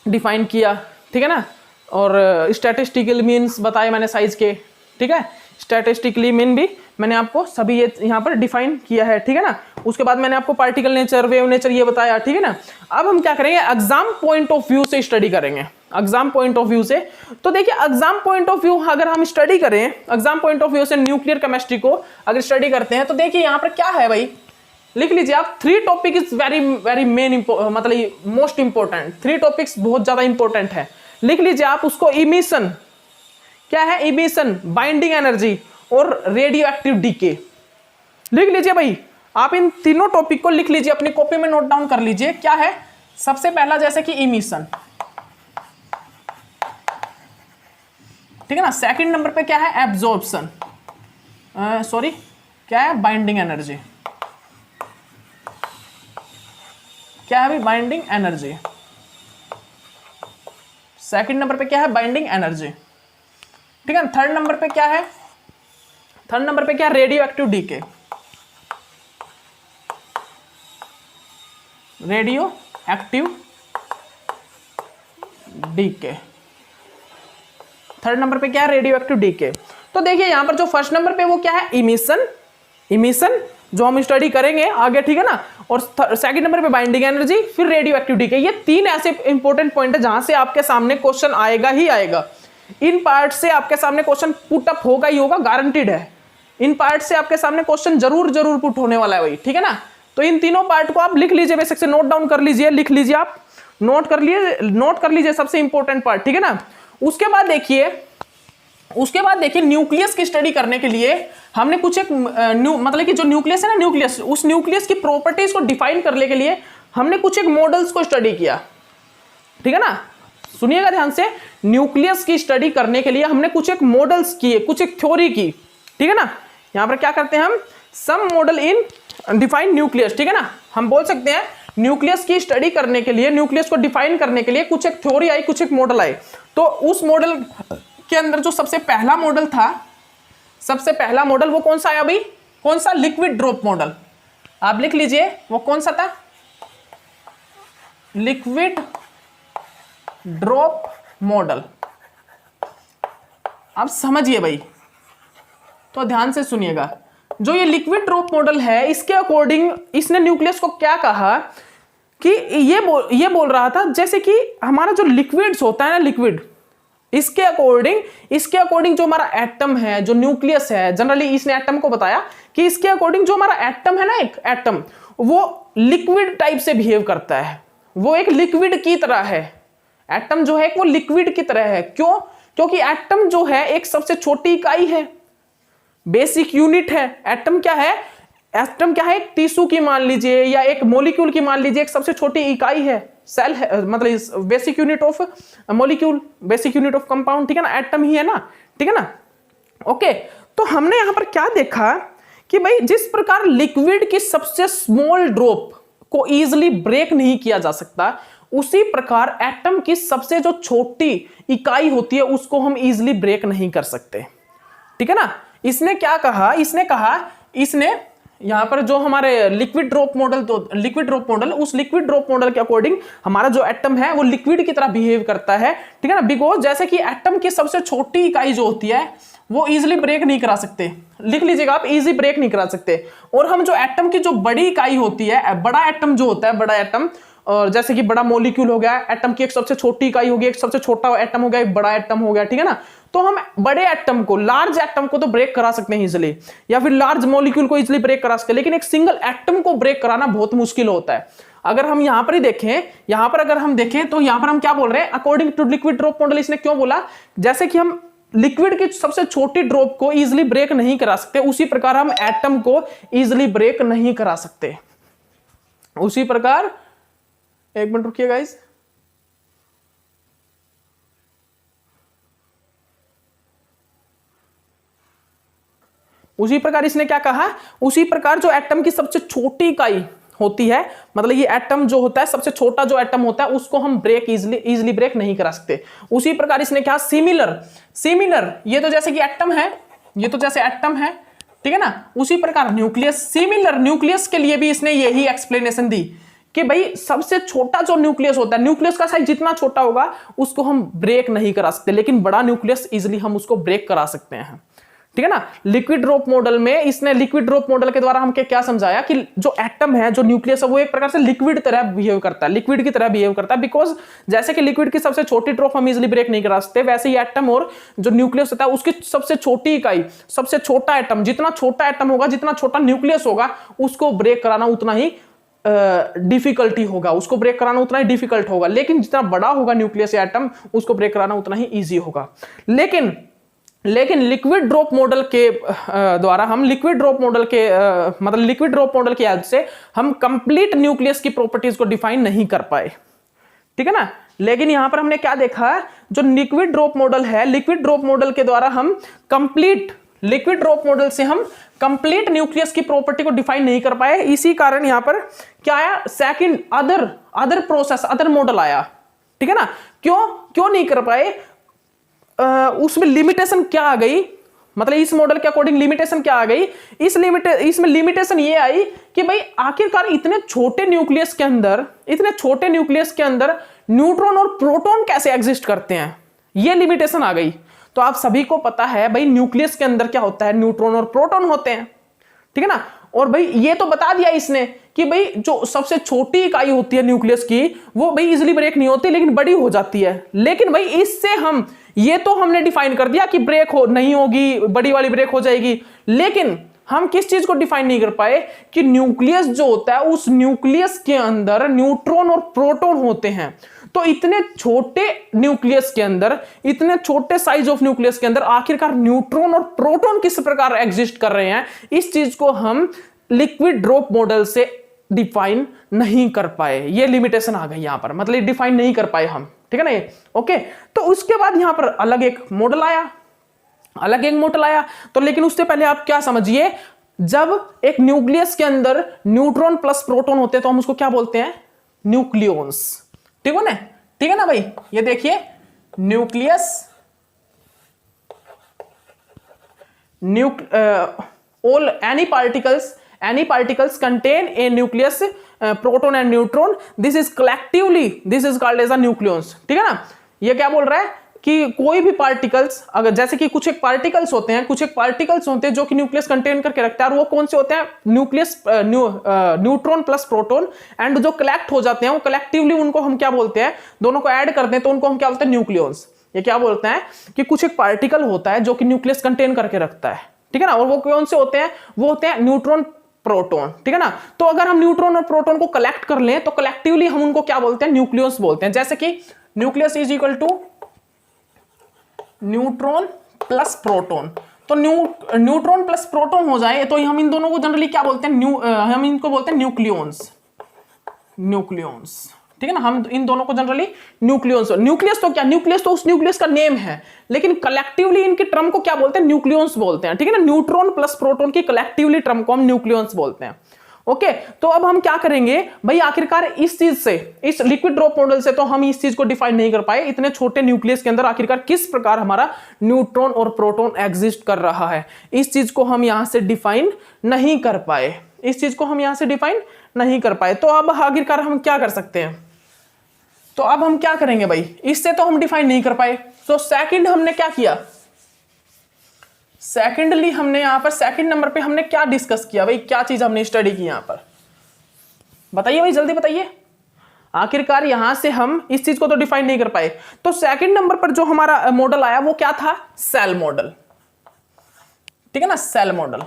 डिफाइन किया, ठीक है ना। और स्टैटिस्टिकल मीन्स बताए मैंने साइज के, ठीक है, स्टैटिस्टिकली मीन भी मैंने आपको सभी ये यहाँ पर डिफाइन किया है, ठीक है ना। उसके बाद मैंने आपको पार्टिकल नेचर, वेव नेचर ये बताया, ठीक है ना। अब हम क्या करेंगे, एग्जाम पॉइंट ऑफ व्यू से स्टडी करेंगे, एग्जाम पॉइंट ऑफ व्यू से। तो देखिए एग्जाम पॉइंट ऑफ व्यू अगर हम स्टडी करें, एग्जाम पॉइंट ऑफ व्यू से न्यूक्लियर केमिस्ट्री को अगर स्टडी करते हैं, तो देखिए यहाँ पर क्या है भाई, लिख लीजिए आप, 3 टॉपिक इज वेरी मेन, मतलब मोस्ट इंपॉर्टेंट, 3 टॉपिक्स बहुत ज्यादा इंपॉर्टेंट है, लिख लीजिए आप उसको। इमिशन क्या है, इमिशन, बाइंडिंग एनर्जी और रेडियो एक्टिव डीके, लिख लीजिए भाई। आप इन तीनों टॉपिक को लिख लीजिए, अपनी कॉपी में नोट डाउन कर लीजिए। क्या है, सबसे पहला जैसे कि इमिशन, ठीक है ना। सेकंड नंबर पे क्या है, एब्जॉर्प्शन, सॉरी क्या है, बाइंडिंग एनर्जी, क्या है भाई, बाइंडिंग एनर्जी। सेकंड नंबर पे क्या है, बाइंडिंग एनर्जी, ठीक है। थर्ड नंबर पे क्या है, थर्ड नंबर पे क्या है, radioactive decay, radioactive decay, third number पे क्या है, रेडियो एक्टिव डीके। तो देखिए यहां पर जो फर्स्ट नंबर पे वो क्या है, इमिशन, इमिशन जो हम स्टडी करेंगे आगे, ठीक है ना। और सेकंड नंबर पे बाइंडिंग एनर्जी, फिर रेडियो एक्टिव डीके। ये 3 ऐसे इंपॉर्टेंट पॉइंट है जहां से आपके सामने क्वेश्चन आएगा ही आएगा। इन पार्ट से आपके सामने क्वेश्चन पुट अप होगा ही होगा, गारंटीड है। इन पार्ट से आपके सामने क्वेश्चन जरूर जरूर पुट होने वाला है भाई, ठीक है ना। तो इन तीनों पार्ट को आप लिख लीजिए, बेसिक से नोट डाउन कर लीजिए, लिख लीजिए आप, नोट कर लीजिए सबसे इंपॉर्टेंट पार्ट, ठीक है ना। उसके बाद देखिए न्यूक्लियस की स्टडी करने के लिए हमने कुछ एक मतलब कि जो न्यूक्लियस है ना, न्यूक्लियस, उस न्यूक्लियस की प्रॉपर्टीज को डिफाइन करने के लिए हमने कुछ एक मॉडल्स को स्टडी किया, ठीक है ना। सुनिएगा ध्यान से, न्यूक्लियस की स्टडी करने के लिए हमने कुछ एक मॉडल्स किए, कुछ एक थ्योरी की, ठीक है ना। यहां पर क्या करते हैं हम, सम मॉडल इन डिफाइन न्यूक्लियस, ठीक है ना। हम बोल सकते हैं न्यूक्लियस की स्टडी करने के लिए, न्यूक्लियस को डिफाइन करने के लिए कुछ एक थ्योरी आई, कुछ एक मॉडल आए। तो उस मॉडल के अंदर जो सबसे पहला मॉडल था, सबसे पहला मॉडल वो कौन सा आया भाई, कौन सा, लिक्विड ड्रॉप मॉडल। आप लिख लीजिए वो कौन सा था, लिक्विड ड्रॉप मॉडल। आप समझिए भाई, तो ध्यान से सुनिएगा। जो ये लिक्विड ड्रॉप मॉडल है, इसके अकॉर्डिंग इसने न्यूक्लियस को क्या कहा कि ये बोल रहा था जैसे कि हमारा जो लिक्विड्स होता है ना, लिक्विड, इसके अकॉर्डिंग जो हमारा एटम है, जो न्यूक्लियस है, जनरली इसने एटम को बताया कि इसके अकॉर्डिंग जो हमारा एटम है ना, एक एटम, वो लिक्विड टाइप से बिहेव करता है, वो एक लिक्विड की तरह है। एटम जो है वो लिक्विड की तरह है। क्यों? क्योंकि एटम जो है एक सबसे छोटी इकाई है, बेसिक यूनिट है। एटम क्या है? एटम क्या है? एक टिश्यू की मान लीजिए, या एक मॉलिक्यूल की मान लीजिए, एक सबसे छोटी इकाई है। सेल है, मतलब basic unit of molecule, basic unit of compound, ठीक है ना, एटम ही है ना, ठीक है ना। ओके, तो हमने यहां पर क्या देखा कि भाई जिस प्रकार लिक्विड की सबसे स्मॉल ड्रॉप को इजीली ब्रेक नहीं किया जा सकता, उसी प्रकार एटम की सबसे जो छोटी इकाई होती है उसको हम इजीली ब्रेक नहीं कर सकते, ठीक है ना। इसने क्या कहा? इसने यहां पर जो हमारे लिक्विड ड्रॉप मॉडल, तो लिक्विड ड्रॉप मॉडल, उस लिक्विड ड्रॉप मॉडल के अकॉर्डिंग हमारा जो एटम है वो लिक्विड की तरह बिहेव करता है, ठीक है ना। बिकॉज जैसे कि एटम की सबसे छोटी इकाई जो होती है वो इजीली ब्रेक नहीं करा सकते, लिख लीजिएगा आप, इजी ब्रेक नहीं करा सकते। और हम जो एटम की जो बड़ी इकाई होती है, बड़ा एटम जो होता है, बड़ा एटम, और जैसे कि बड़ा मॉलिक्यूल हो गया, एटम की एक सबसे छोटी इकाई होगी, एक सबसे छोटा एटम हो गया, एक बड़ा एटम हो गया, ठीक है ना। तो हम बड़े एटम को, लार्ज एटम को तो ब्रेक करा सकते हैं इजीली, या फिर लार्ज मॉलिक्यूल को इजीली ब्रेक करा सकते हैं, लेकिन एक सिंगल एटम को ब्रेक कराना बहुत मुश्किल होता है। अगर हम यहां पर ही देखें, यहां पर अगर हम देखें तो यहां पर हम क्या बोल रहे हैं? According to liquid drop model, इसने क्यों बोला? जैसे कि हम लिक्विड की सबसे छोटी ड्रॉप को इजीली ब्रेक नहीं करा सकते, उसी प्रकार हम एटम को इजीली ब्रेक नहीं करा सकते। उसी प्रकार, एक मिनट रुकिए गाइस, उसी प्रकार इसने क्या कहा? उसी प्रकार जो एटम की सबसे छोटी इकाई होती है, मतलब ये एटम जो होता है, सबसे छोटा जो एटम होता है, उसको हम ब्रेक इजीली ब्रेक नहीं करा सकते। उसी प्रकार इसने क्या? सिमिलर, ये तो जैसे कि एटम है, ये तो जैसे एटम है, ठीक है ना। उसी प्रकार न्यूक्लियस, सिमिलर न्यूक्लियस के लिए भी इसने यही एक्सप्लेनेशन दी कि भाई सबसे छोटा जो न्यूक्लियस होता है, न्यूक्लियस का साइज जितना छोटा होगा उसको हम ब्रेक नहीं करा सकते, लेकिन बड़ा न्यूक्लियस इजीली हम उसको ब्रेक करा सकते हैं, ठीक है ना। लिक्विड ड्रॉप मॉडल में इसने, लिक्विड ड्रॉप मॉडल के द्वारा हमके क्या समझाया कि जो एटम है, जो न्यूक्लियस है, वो एक प्रकार से लिक्विड तरह बिहेव करता है, लिक्विड की तरह बिहेव करता है। बिकॉज जैसे कि लिक्विड की सबसे छोटी ड्रॉप हम इजीली ब्रेक नहीं करा सकते, वैसे ही एटम और जो न्यूक्लियस होता है उसकी सबसे छोटी इकाई, सबसे छोटा एटम, जितना छोटा एटम होगा, जितना छोटा न्यूक्लियस होगा, उसको ब्रेक कराना उतना ही डिफिकल्टी होगा, उसको ब्रेक कराना उतना ही डिफिकल्ट होगा। लेकिन जितना बड़ा होगा न्यूक्लियस या एटम, उसको ब्रेक कराना उतना ही ईजी होगा। लेकिन लिक्विड ड्रॉप मॉडल के द्वारा हम लिक्विड ड्रॉप मॉडल के मतलब लिक्विड ड्रॉप मॉडल की हेल्प से हम कंप्लीट न्यूक्लियस की प्रॉपर्टीज को डिफाइन नहीं कर पाए, ठीक है ना। लेकिन यहां पर हमने क्या देखा? जो लिक्विड ड्रॉप मॉडल है, लिक्विड ड्रॉप मॉडल के द्वारा हम लिक्विड ड्रॉप मॉडल से हम कंप्लीट न्यूक्लियस की प्रॉपर्टी को डिफाइन नहीं कर पाए। इसी कारण यहां पर क्या आया? Second other process, other model आया, ठीक है ना। क्यों नहीं कर पाए? उसमें लिमिटेशन क्या आ गई? मतलब इस मॉडल के अकॉर्डिंग लिमिटेशन क्या आ गई? इसमें लिमिटेशन ये आई कि भाई आखिरकार इतने छोटे न्यूक्लियस के अंदर न्यूट्रॉन और प्रोटॉन कैसे एग्जिस्ट करते हैं, ये लिमिटेशन आ गई। तो आप सभी को पता है भाई न्यूक्लियस के अंदर क्या होता है? न्यूट्रॉन और प्रोटॉन होते हैं, ठीक है ना। और भाई ये तो बता दिया इसने कि भाई जो सबसे छोटी इकाई होती है न्यूक्लियस की, वो भाई इजीली ब्रेक नहीं होती, लेकिन बड़ी हो जाती है। लेकिन भाई इससे हम, ये तो हमने डिफाइन कर दिया कि ब्रेक नहीं होगी, बड़ी वाली ब्रेक हो जाएगी, लेकिन हम किस चीज को डिफाइन नहीं कर पाए कि न्यूक्लियस जो होता है, उस न्यूक्लियस के अंदर न्यूट्रॉन और प्रोटॉन होते हैं। तो इतने छोटे न्यूक्लियस के अंदर, इतने छोटे साइज ऑफ न्यूक्लियस के अंदर आखिरकार न्यूट्रॉन और प्रोटॉन किस प्रकार एग्जिस्ट कर रहे हैं, इस चीज को हम लिक्विड ड्रॉप मॉडल से डिफाइन नहीं कर पाए। ये लिमिटेशन आ गई यहां पर, मतलब डिफाइन नहीं कर पाए हम, ठीक है ना ये। ओके, तो उसके बाद यहां पर अलग एक मॉडल आया, तो लेकिन उससे पहले आप क्या समझिए, जब एक न्यूक्लियस के अंदर न्यूट्रॉन प्लस प्रोटॉन होते हैं तो हम उसको क्या बोलते हैं? न्यूक्लियॉन्स, ठीक है ना भाई। ये देखिए, nucleus, all any particles contain a nucleus, proton and neutron, this is called as a nucleons, ठीक है ना। ये क्या बोल रहा है कि कोई भी पार्टिकल्स, अगर जैसे कि कुछ एक पार्टिकल्स होते हैं जो कि न्यूक्लियस कंटेन करके रखते हैं, और वो कौन से होते हैं, न्यूट्रॉन प्लस प्रोटॉन, एंड जो कलेक्ट हो जाते हैं वो कलेक्टिवली उनको हम क्या बोलते हैं, दोनों को ऐड करते हैं तो उनको हम क्या बोलते हैं, न्यूक्लियॉन्स। ये क्या बोलते हैं कि कुछ एक पार्टिकल होता है जो कि न्यूक्लियस कंटेन करके रखता है, ठीक है ना, और वो कौन से होते हैं, वो होते हैं न्यूट्रॉन प्रोटॉन, ठीक है ना। तो अगर हम न्यूट्रॉन और प्रोटॉन को कलेक्ट कर लें तो कलेक्टिवली हम उनको क्या बोलते हैं, न्यूक्लियस बोलते हैं। जैसे कि nucleus is equal to neutron plus proton, तो न्यूट्रॉन प्लस प्रोटॉन हो जाए तो हम इन दोनों को जनरली क्या बोलते हैं, हम इनको बोलते हैं न्यूक्लियॉन्स, ठीक है ना। हम इन दोनों को जनरली न्यूक्लियॉन्स, न्यूक्लियस तो क्या, न्यूक्लियस तो उस न्यूक्लियस का नेम है, लेकिन कलेक्टिवली इनकी टर्म को क्या बोलते हैं, न्यूक्लियॉन्स बोलते हैं, ठीक है ना। न्यूट्रॉन प्लस प्रोटॉन की कलेक्टिवली टर्म को हम न्यूक्लियॉन्स बोलते हैं। ओके, तो अब हम क्या करेंगे भाई, आखिरकार इस चीज से, इस लिक्विड ड्रॉप मॉडल से तो हम इस चीज को डिफाइन नहीं कर पाए, इतने छोटे न्यूक्लियस के अंदर आखिरकार किस प्रकार हमारा न्यूट्रॉन और प्रोटॉन एग्जिस्ट कर रहा है, इस चीज को हम यहां से डिफाइन नहीं कर पाए, तो अब आखिरकार हम क्या कर सकते हैं, तो अब हम क्या करेंगे भाई, इससे तो हम डिफाइन नहीं कर पाए, तो सेकंड हमने क्या किया, सेकेंडली हमने यहां पर सेकंड नंबर पे हमने क्या डिस्कस किया भाई, क्या चीज हमने स्टडी की यहां पर, बताइए भाई, जल्दी बताइए। आखिरकार यहां से हम इस चीज को तो डिफाइन नहीं कर पाए, तो सेकंड नंबर पर जो हमारा मॉडल आया वो क्या था, सेल मॉडल, ठीक है ना, सेल मॉडल।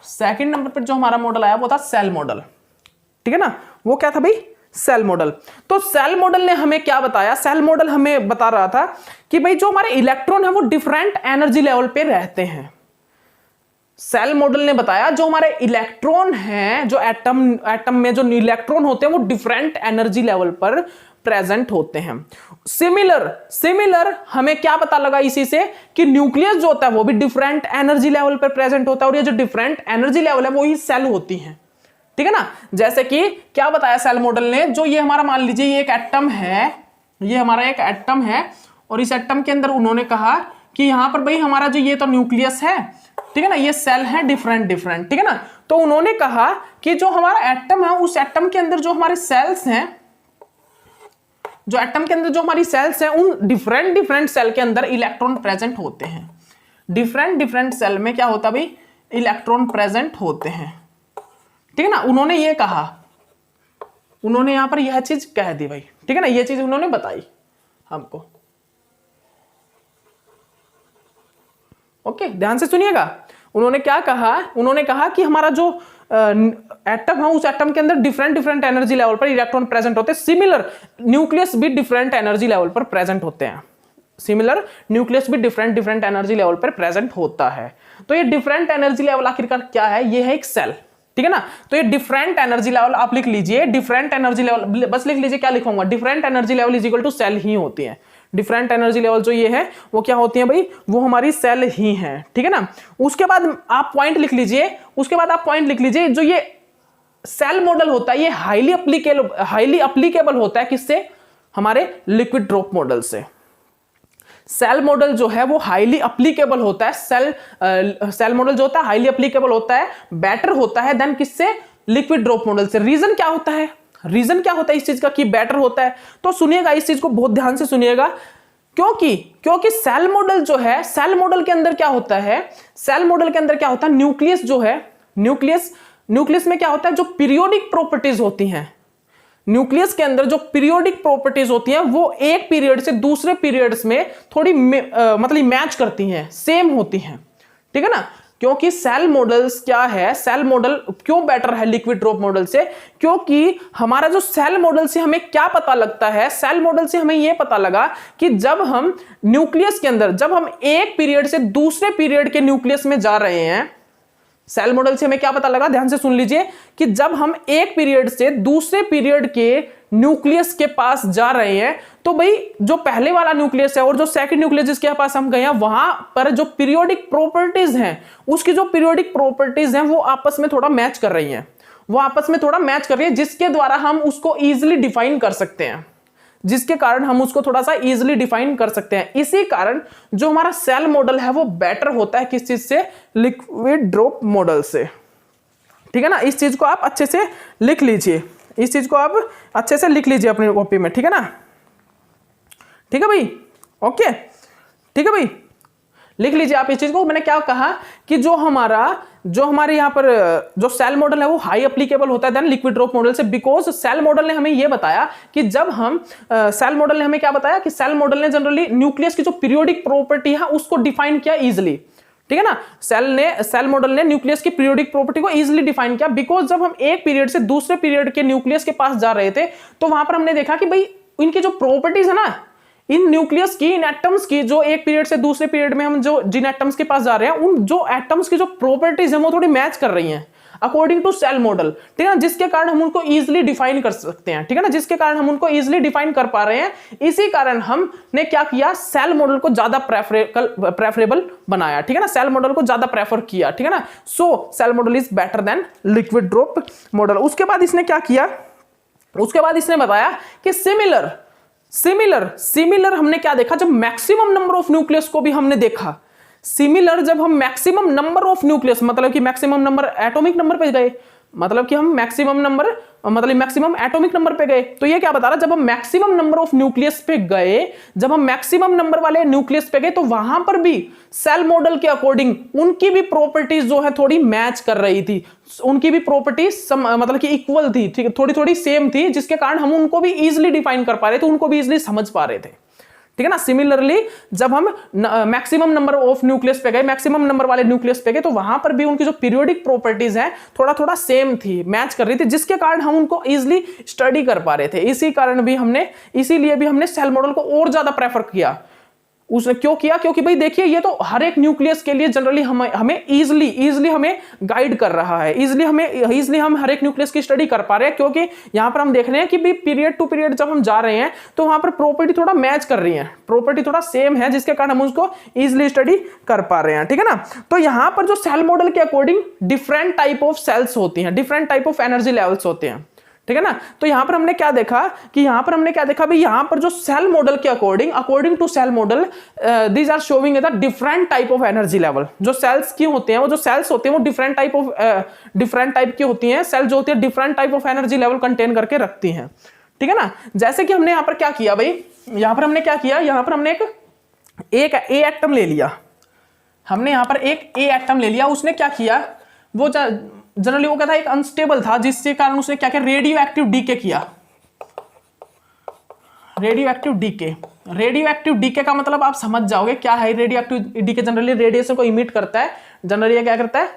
सेकंड नंबर पर जो हमारा मॉडल आया वो था सेल मॉडल, ठीक है ना, वो क्या था भाई, सेल मॉडल। तो सेल मॉडल ने हमें क्या बताया, सेल मॉडल हमें बता रहा था कि भाई जो हमारे इलेक्ट्रॉन है वो डिफरेंट एनर्जी लेवल पे रहते हैं। सेल मॉडल ने बताया जो हमारे इलेक्ट्रॉन हैं, जो एटम में जो इलेक्ट्रॉन होते हैं वो डिफरेंट एनर्जी लेवल पर प्रेजेंट होते हैं। सिमिलर हमें क्या पता लगा इसी से कि न्यूक्लियस जो होता है वो भी डिफरेंट एनर्जी लेवल पर प्रेजेंट होता है, और ये जो डिफरेंट एनर्जी लेवल है वो ही सेल होती है, ठीक है ना। जैसे कि क्या बताया सेल मॉडल ने, जो ये हमारा मान लीजिए ये एक एटम है, ये हमारा एक एटम है, और इस एटम के अंदर उन्होंने कहा कि यहां पर भाई हमारा जो ये तो न्यूक्लियस है, ठीक है ना, ये सेल है डिफरेंट, ठीक है ना। तो उन्होंने कहा कि जो हमारा एटम है उस एटम के अंदर जो हमारे सेल्स हैं, जो एटम के अंदर जो हमारी सेल्स हैं, उन डिफरेंट सेल के अंदर इलेक्ट्रॉन प्रेजेंट होते हैं। डिफरेंट सेल में क्या होता है भाई, इलेक्ट्रॉन प्रेजेंट होते हैं, ठीक है ना। उन्होंने ये कहा, उन्होंने यहां पर यह चीज कह दी भाई, ठीक है ना, ये चीज उन्होंने बताई हमको। ओके, ध्यान से सुनिएगा। उन्होंने क्या कहा, उन्होंने कहा कि हमारा जो एटम है उस एटम के अंदर डिफरेंट एनर्जी लेवल पर इलेक्ट्रॉन प्रेजेंट होते हैं। सिमिलर न्यूक्लियस भी डिफरेंट एनर्जी लेवल पर प्रेजेंट होते हैं, सिमिलर न्यूक्लियस भी डिफरेंट एनर्जी लेवल पर प्रेजेंट होता है। तो ये डिफरेंट एनर्जी लेवल आखिरकार क्या है, ये है एक सेल, ठीक है ना। तो ये डिफरेंट एनर्जी लेवल आप लिख लीजिए, डिफरेंट एनर्जी लेवल बस लिख लीजिए, क्या लिखूंगा, different energy level is equal to cell ही होती है। डिफरेंट एनर्जी लेवल जो ये है वो क्या होती है भाई, वो हमारी सेल ही है, ठीक है ना। उसके बाद आप पॉइंट लिख लीजिए, जो ये सेल मॉडल होता है ये हाईली अप्लीकेबल होता है किससे, हमारे लिक्विड ड्रॉप मॉडल से। सेल मॉडल जो है वो हाईली अप्लीकेबल होता है, सेल मॉडल जो होता है हाईली अप्लीकेबल होता है, बेटर होता है देन किससे, लिक्विड ड्रॉप मॉडल से। रीजन क्या होता है इस चीज का कि बेटर होता है, तो सुनिएगा, इस चीज को बहुत ध्यान से सुनिएगा, क्योंकि सेल मॉडल जो है, सेल मॉडल के अंदर क्या होता है, न्यूक्लियस जो है, न्यूक्लियस में क्या होता है, जो पीरियोडिक प्रॉपर्टीज होती हैं, न्यूक्लियस के अंदर जो पीरियोडिक प्रॉपर्टीज होती हैं वो एक पीरियड से दूसरे पीरियड्स में थोड़ी मतलब मैच करती हैं, सेम होती हैं, ठीक है ना। क्योंकि सेल मॉडल्स क्या है, सेल मॉडल क्यों बेटर है लिक्विड ड्रॉप मॉडल से, क्योंकि हमारा जो सेल मॉडल से हमें क्या पता लगता है, सेल मॉडल से हमें यह पता लगा कि जब हम न्यूक्लियस के अंदर, जब हम एक पीरियड से दूसरे पीरियड के न्यूक्लियस में जा रहे हैं, सेल मॉडल से हमें क्या पता लगा, ध्यान से सुन लीजिए, कि जब हम एक पीरियड से दूसरे पीरियड के न्यूक्लियस के पास जा रहे हैं, तो भाई जो पहले वाला न्यूक्लियस है और जो सेकंड न्यूक्लियस जिसके पास हम गए हैं, वहां पर जो पीरियोडिक प्रॉपर्टीज हैं, उसकी जो पीरियोडिक प्रॉपर्टीज हैं वो आपस में थोड़ा मैच कर रही हैं, जिसके द्वारा हम उसको इजिली डिफाइन कर सकते हैं, जिसके कारण हम उसको थोड़ा सा इजीली डिफाइन कर सकते हैं। इसी कारण जो हमारा सेल मॉडल है वो बेटर होता है किस चीज से, लिक्विड ड्रॉप मॉडल से। ठीक है ना, इस चीज को आप अच्छे से लिख लीजिए, इस चीज को आप अच्छे से लिख लीजिए अपनी कॉपी में, ठीक है ना, ठीक है भाई, ओके, ठीक है भाई, लिख लीजिए आप इस चीज को। मैंने क्या कहा कि जो हमारे यहाँ पर जो सेल मॉडल है वो हाई एप्लीकेबल होता है देन लिक्विड ड्रॉप मॉडल से, बिकॉज सेल मॉडल ने हमें ये बताया कि जब हम सेल मॉडल ने हमें क्या बताया कि सेल मॉडल ने जनरली न्यूक्लियस की जो पीरियोडिक प्रॉपर्टी है उसको डिफाइन किया इजिली, ठीक है ना, सेल मॉडल ने न्यूक्लियस की पीरियोडिक प्रॉपर्टी को इजीली डिफाइन किया, बिकॉज जब हम एक पीरियड से दूसरे पीरियड के न्यूक्लियस के पास जा रहे थे तो वहां पर हमने देखा कि भाई इनकी जो प्रॉपर्टीज है ना, इन न्यूक्लियस की, इन एटम्स की, जो एक पीरियड से दूसरे पीरियड में हम जो जिन एटम्स के पास जा रहे हैं उन जो एटम्स की जो प्रॉपर्टीज है वो थोड़ी मैच कर रही हैं अकॉर्डिंग टू सेल मॉडल, ठीक है ना, जिसके कारण हम उनको इजीली डिफाइन कर सकते हैं, ठीक है ना, जिसके कारण हम उनको इजीली डिफाइन कर पा रहे हैं। इसी कारण हमने क्या किया, सेल मॉडल को ज्यादा प्रेफरेबल बनाया, ठीक है ना, सेल मॉडल को ज्यादा प्रेफर किया, ठीक है ना, so cell model is better than liquid drop model. उसके बाद इसने क्या किया, उसके बाद इसने बताया कि सिमिलर हमने क्या देखा, जब मैक्सिमम नंबर ऑफ न्यूक्लियस को भी हमने देखा, सिमिलर जब हम मैक्सिमम नंबर ऑफ न्यूक्लियस मतलब कि मैक्सिमम नंबर एटॉमिक नंबर पे गए, मतलब कि हम मैक्सिमम एटॉमिक नंबर पे गए, तो ये क्या बता रहा, जब हम मैक्सिमम नंबर ऑफ न्यूक्लियस पे गए, जब हम मैक्सिमम नंबर वाले न्यूक्लियस पे गए तो वहां पर भी सेल मॉडल के अकॉर्डिंग उनकी भी प्रॉपर्टीज जो है थोड़ी मैच कर रही थी, उनकी भी प्रॉपर्टीज मतलब कि इक्वल थी, ठीक है, थोड़ी थोड़ी सेम थी, जिसके कारण हम उनको भी इजिली डिफाइन कर पा रहे थे, उनको भी इजिली समझ पा रहे थे, ठीक है ना। सिमिलरली जब हम मैक्सिमम नंबर ऑफ न्यूक्लियस पे गए, मैक्सिमम नंबर वाले न्यूक्लियस पे गए, तो वहां पर भी उनकी जो पीरियोडिक प्रॉपर्टीज है थोड़ा थोड़ा सेम थी, मैच कर रही थी, जिसके कारण हम उनको इजीली स्टडी कर पा रहे थे। इसीलिए भी हमने सेल मॉडल को और ज्यादा प्रेफर किया। उसने क्यों किया, क्योंकि भाई देखिए ये तो हर एक न्यूक्लियस के लिए जनरली हमें इजीली हमें गाइड कर रहा है, इजीली हम हर एक न्यूक्लियस की स्टडी कर पा रहे हैं, क्योंकि यहां पर हम देख रहे हैं कि भी पीरियड टू पीरियड जब हम जा रहे हैं तो वहां पर प्रॉपर्टी थोड़ा मैच कर रही है, प्रॉपर्टी थोड़ा सेम है, जिसके कारण हम उसको इजिली स्टडी कर पा रहे हैं, ठीक है ना। तो यहां पर जो सेल मॉडल के according different type of shells होती हैं, different type of energy levels होते हैं, ठीक है ना। तो यहां पर हमने क्या देखा भाई, यहां पर जो सेल मॉडल के according to shell model these are showing the different type of energy level. जो सेल्स की होते हैं, वो जो सेल्स होते हैं वो डिफरेंट टाइप की होती हैं, सेल जो होती है different type of energy level contain करके रखती हैं, ठीक है ना। जैसे कि हमने यहां पर क्या किया भाई, यहां पर हमने एक ए एटम ले लिया, उसने क्या किया, वो जनरली वो क्या था, एक अनस्टेबल था, जिसके कारण उसने क्या किया, रेडियो एक्टिव डीके किया। रेडियो एक्टिव डीके का मतलब आप समझ जाओगे क्या है। Radioactive decay generally radiation को इमिट करता है, जनरली क्या करता है,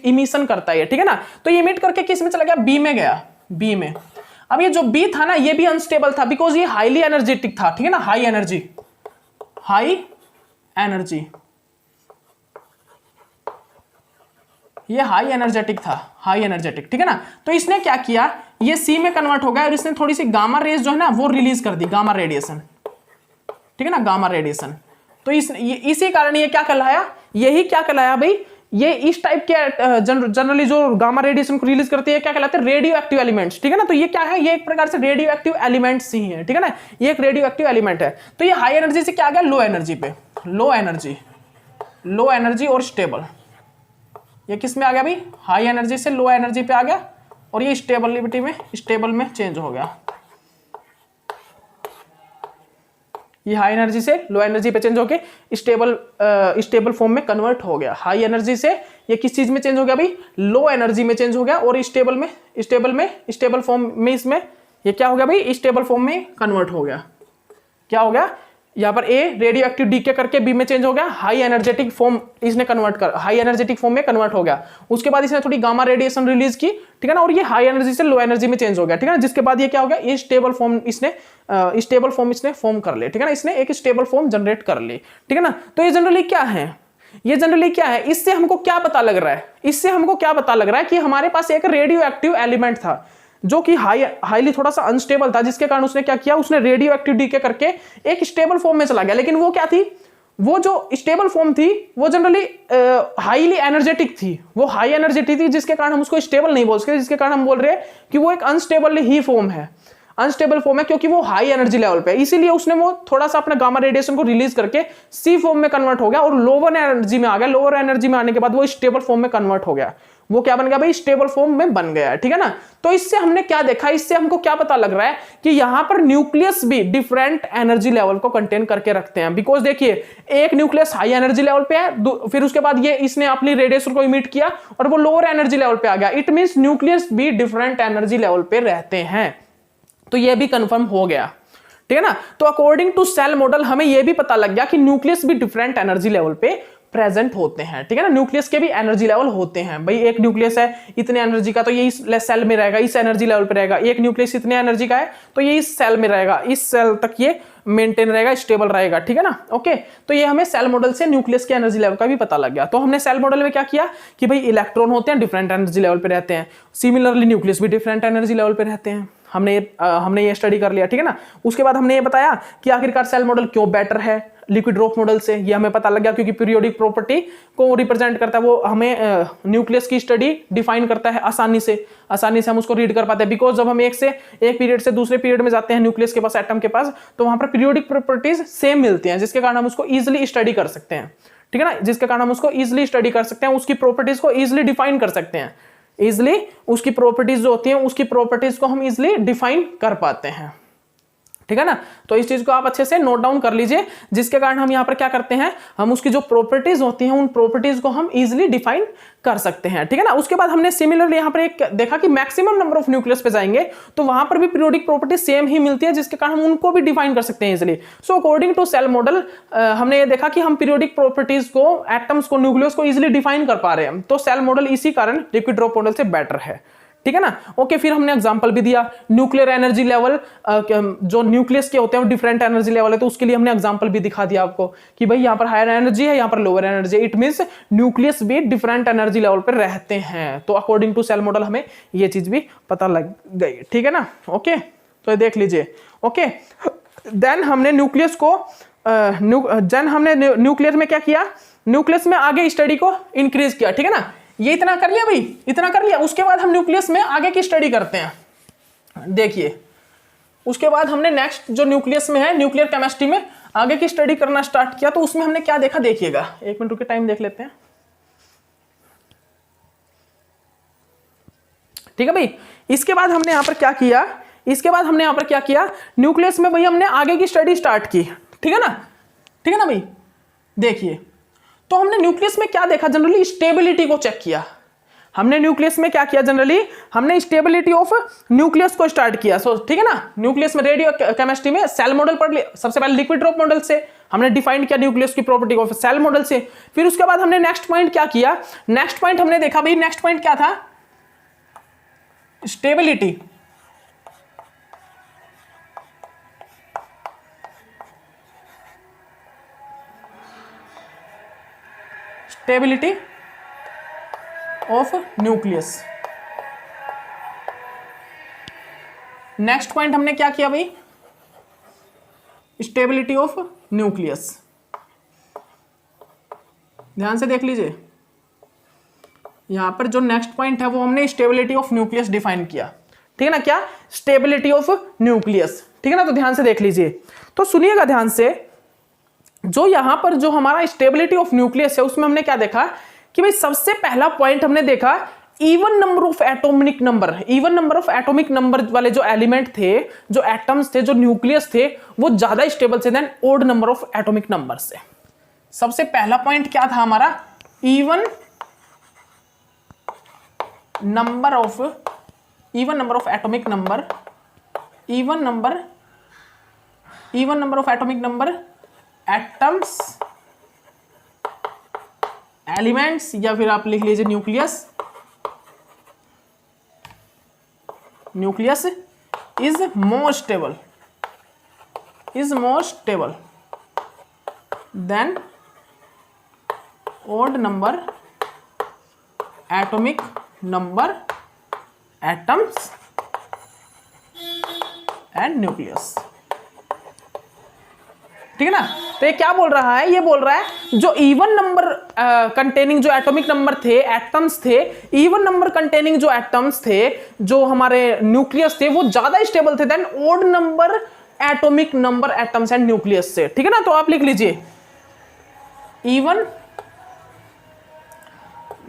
इमिशन करता है, ठीक है ना। तो ये इमिट करके किस में चला गया, बी में गया, बी में। अब ये जो बी था ना, ये भी अनस्टेबल था, बिकॉज ये हाईली एनर्जेटिक था, ठीक है ना, हाई एनर्जी, ये हाई एनर्जेटिक था, ठीक है ना। तो इसने क्या किया, ये सी में कन्वर्ट हो गया और इसने थोड़ी सी गामा रेज जो है ना वो रिलीज कर दी, गामा रेडिएशन, ठीक है ना, गामा रेडिएशन। तो इसी कारण ये क्या कहलाया भाई, ये इस टाइप के जनरली जो गामा रेडिएशन को रिलीज करती है क्या कहलाते हैं, रेडियो एक्टिव एलिमेंट्स, ठीक है ना। तो ये क्या है, ये एक प्रकार से रेडियो एक्टिव एलिमेंट्स ही है, ठीक है ना, ये एक रेडियो एक्टिव एलिमेंट है। तो ये हाई एनर्जी से क्या आ गया, लो एनर्जी पे, लो एनर्जी और स्टेबल। ये किस में आ गया भाई, हाई एनर्जी से लो एनर्जी पे आ गया, और ये स्टेबल में चेंज हो गया। ये हाई एनर्जी से लो एनर्जी पे चेंज होके स्टेबल फॉर्म में कन्वर्ट हो गया। हाई एनर्जी से ये किस चीज में चेंज हो गया भाई, लो एनर्जी में चेंज हो गया, और स्टेबल फॉर्म में इसमें ये क्या हो गया भाई, स्टेबल फॉर्म में कन्वर्ट हो गया। क्या हो गया, यहाँ पर ए रेडियो एक्टिव डीके करके बी में चेंज हो गया, हाई एनर्जेटिक फॉर्म में कन्वर्ट हो गया। उसके बाद इसने थोड़ी गामा रेडिएशन रिलीज की, ठीक है ना, और ये हाई एनर्जी से लो एनर्जी में चेंज हो गया, ठीक है ना। जिसके बाद ये क्या हो गया, ये स्टेबल फॉर्म इसने फॉर्म कर ले, ठीक है ना, इसने एक स्टेबल फॉर्म जनरेट कर ली, ठीक है ना। तो ये जनरली क्या है, इससे हमको क्या पता लग रहा है कि हमारे पास एक रेडियो एक्टिव एलिमेंट था जो कि हाईली थोड़ा सा अनस्टेबल था, जिसके कारण उसने क्या किया, उसने रेडियो एक्टिव डीके करके एक स्टेबल फॉर्म में चला गया। लेकिन वो क्या थी, वो जो स्टेबल फॉर्म थी वो जनरली हाईली एनर्जेटिक थी, जिसके कारण हम उसको स्टेबल नहीं बोल सकते, जिसके कारण हम बोल रहे हैं कि वो एक अनस्टेबल फॉर्म है, क्योंकि वो हाई एनर्जी लेवल पे है। इसीलिए उसने वो थोड़ा सा अपना गामा रेडिएशन को रिलीज करके सी फॉर्म में कन्वर्ट हो गया और लोअर एनर्जी में आ गया। लोअर एनर्जी में आने के बाद वो स्टेबल फॉर्म में कन्वर्ट हो गया। वो क्या बन गया भाई, स्टेबल फॉर्म में बन गया है, ठीक है ना। तो इससे हमने क्या देखा, इससे हमको क्या पता लग रहा है कि यहां पर न्यूक्लियस भी डिफरेंट एनर्जी लेवल को कंटेन करके रखते हैं। बिकॉज देखिए, एक न्यूक्लियस हाई एनर्जी लेवल पे है, फिर उसके बाद ये इसने अपनी रेडिएशन को इमिट किया और वो लोअर एनर्जी लेवल पे आ गया। इट मींस न्यूक्लियस भी डिफरेंट एनर्जी लेवल पे रहते हैं। तो ये भी कंफर्म हो गया, ठीक है ना। तो अकॉर्डिंग टू सेल मॉडल हमें यह भी पता लग गया कि न्यूक्लियस भी डिफरेंट एनर्जी लेवल पे प्रेजेंट होते हैं, ठीक है ना। न्यूक्लियस के भी एनर्जी लेवल होते हैं भाई। एक न्यूक्लियस है इतने एनर्जी का तो ये इस सेल में रहेगा, इस एनर्जी लेवल पे रहेगा। एक न्यूक्लियस इतने एनर्जी का है तो ये इस सेल में रहेगा, इस सेल तक ये मेंटेन रहेगा, स्टेबल रहेगा, ठीक है ना। ओके, तो ये हमें सेल मॉडल से न्यूक्लियस के एनर्जी लेवल का भी पता लग गया। तो हमने सेल मॉडल में क्या किया कि भाई इलेक्ट्रॉन होते हैं डिफरेंट एनर्जी लेवल पे रहते हैं, सिमिलरली न्यूक्लियस भी डिफरेंट एनर्जी लेवल पे रहते हैं। हमने ये स्टडी कर लिया, ठीक है ना। उसके बाद हमने ये बताया कि आखिरकार सेल मॉडल क्यों बेटर है लिक्विड ड्रॉप मॉडल से, ये हमें पता लग गया क्योंकि पीरियोडिक प्रॉपर्टी को रिप्रेजेंट करता है, वो हमें न्यूक्लियस की स्टडी डिफाइन करता है आसानी से हम उसको रीड कर पाते हैं। बिकॉज जब हम एक पीरियड से दूसरे पीरियड में जाते हैं न्यूक्लियस के पास, एटम के पास, तो वहां पर पीरियोडिक प्रॉपर्टीज सेम मिलती हैं, जिसके कारण हम उसको इजिली स्टडी कर सकते हैं, ठीक है ना। जिसके कारण हम उसको इजिली स्टडी कर सकते हैं, उसकी प्रॉपर्टीज को इजिली डिफाइन कर सकते हैं। इजिली उसकी प्रॉपर्टीज जो होती हैं, उसकी प्रॉपर्टीज को हम इजिली डिफाइन कर पाते हैं, ठीक है ना। तो इस चीज को आप अच्छे से नोट डाउन कर लीजिए, जिसके कारण हम यहां पर क्या करते हैं, हम उसकी जो प्रॉपर्टीज होती हैं उन प्रॉपर्टीज को हम इजिली डिफाइन कर सकते हैं, ठीक है ना। उसके बाद हमने सिमिलरली यहां पर एक देखा कि मैक्सिमम नंबर ऑफ न्यूक्लियस पे जाएंगे तो वहां पर भी पीरियोडिक प्रॉपर्टी सेम ही मिलती है, जिसके कारण हम उनको भी डिफाइन कर सकते हैं easily. So according to shell model हमने ये देखा कि हम पीरियोडिक प्रॉपर्टीज को, एटम्स को, न्यूक्लियस को इजिली डिफाइन कर पा रहे हैं। तो सेल मॉडल इसी कारण लिक्विड ड्रॉप मॉडल से बेटर है, ठीक है ना। ओके, फिर हमने एग्जांपल भी दिया न्यूक्लियर एनर्जी लेवल, जो न्यूक्लियस के होते हैं वो डिफरेंट एनर्जी लेवल है, तो उसके लिए हमने एग्जांपल भी दिखा दिया आपको कि भाई यहाँ पर हायर एनर्जी है, यहाँ पर lower energy. It means nucleus भी डिफरेंट एनर्जी लेवल पर रहते हैं। तो अकॉर्डिंग टू सेल मॉडल हमें ये चीज भी पता लग गई, ठीक है ना। ओके, तो ये देख लीजिए। ओके, देन हमने न्यूक्लियस को न्यूक्लियस में क्या किया, न्यूक्लियस में आगे स्टडी को इंक्रीज किया, ठीक है ना। ये इतना कर लिया भाई, इतना कर लिया। उसके बाद हम न्यूक्लियस में आगे की स्टडी करते हैं। देखिए, उसके बाद हमने नेक्स्ट जो न्यूक्लियस में है, न्यूक्लियर केमिस्ट्री में आगे की स्टडी करना स्टार्ट किया। तो उसमें हमने क्या देखा, देखिएगा, एक मिनट रुके, टाइम देख लेते हैं, ठीक है भाई। इसके बाद हमने यहां पर क्या किया, न्यूक्लियस में भाई हमने आगे की स्टडी स्टार्ट की, ठीक है ना भाई। देखिए, तो हमने न्यूक्लियस में क्या देखा, जनरली स्टेबिलिटी को चेक किया। हमने न्यूक्लियस में क्या किया, जनरली हमने स्टेबिलिटी ऑफ न्यूक्लियस को स्टार्ट किया। सो ठीक है ना, न्यूक्लियस में रेडियो केमिस्ट्री में सेल मॉडल पढ़ लिया। सबसे पहले लिक्विड ड्रॉप मॉडल से हमने डिफाइन किया न्यूक्लियस की प्रॉपर्टी ऑफ सेल मॉडल से। फिर उसके बाद हमने नेक्स्ट पॉइंट क्या किया, नेक्स्ट पॉइंट हमने देखा भाई, नेक्स्ट पॉइंट क्या था, stability. Stability of nucleus. Next point हमने क्या किया भाई, स्टेबिलिटी ऑफ न्यूक्लियस। ध्यान से देख लीजिए, यहां पर जो नेक्स्ट पॉइंट है वो हमने स्टेबिलिटी ऑफ न्यूक्लियस डिफाइन किया, ठीक है ना। क्या, स्टेबिलिटी ऑफ न्यूक्लियस, ठीक है ना। तो ध्यान से देख लीजिए, तो सुनिएगा ध्यान से। जो यहां पर जो हमारा स्टेबिलिटी ऑफ न्यूक्लियस है, उसमें हमने क्या देखा कि भाई सबसे पहला पॉइंट हमने देखा even number of atomic number. Even number of atomic number वाले जो एलिमेंट थे, जो एटम्स थे, जो न्यूक्लियस थे, वो ज्यादा स्टेबल थे than odd number of atomic number से। सबसे पहला पॉइंट क्या था हमारा, even number of atomic number, even number of atomic number, atoms, elements, या फिर आप लिख लीजिए nucleus is more stable than odd number atomic number, atoms and nucleus, ठीक है ना। तो ये क्या बोल रहा है, ये बोल रहा है जो इवन नंबर कंटेनिंग जो एटॉमिक नंबर थे, एटम्स थे, इवन नंबर कंटेनिंग जो एटम्स थे, जो हमारे न्यूक्लियस थे, वो ज्यादा स्टेबल थे than odd number atomic number, atoms and nucleus से, ठीक है ना। तो आप लिख लीजिए even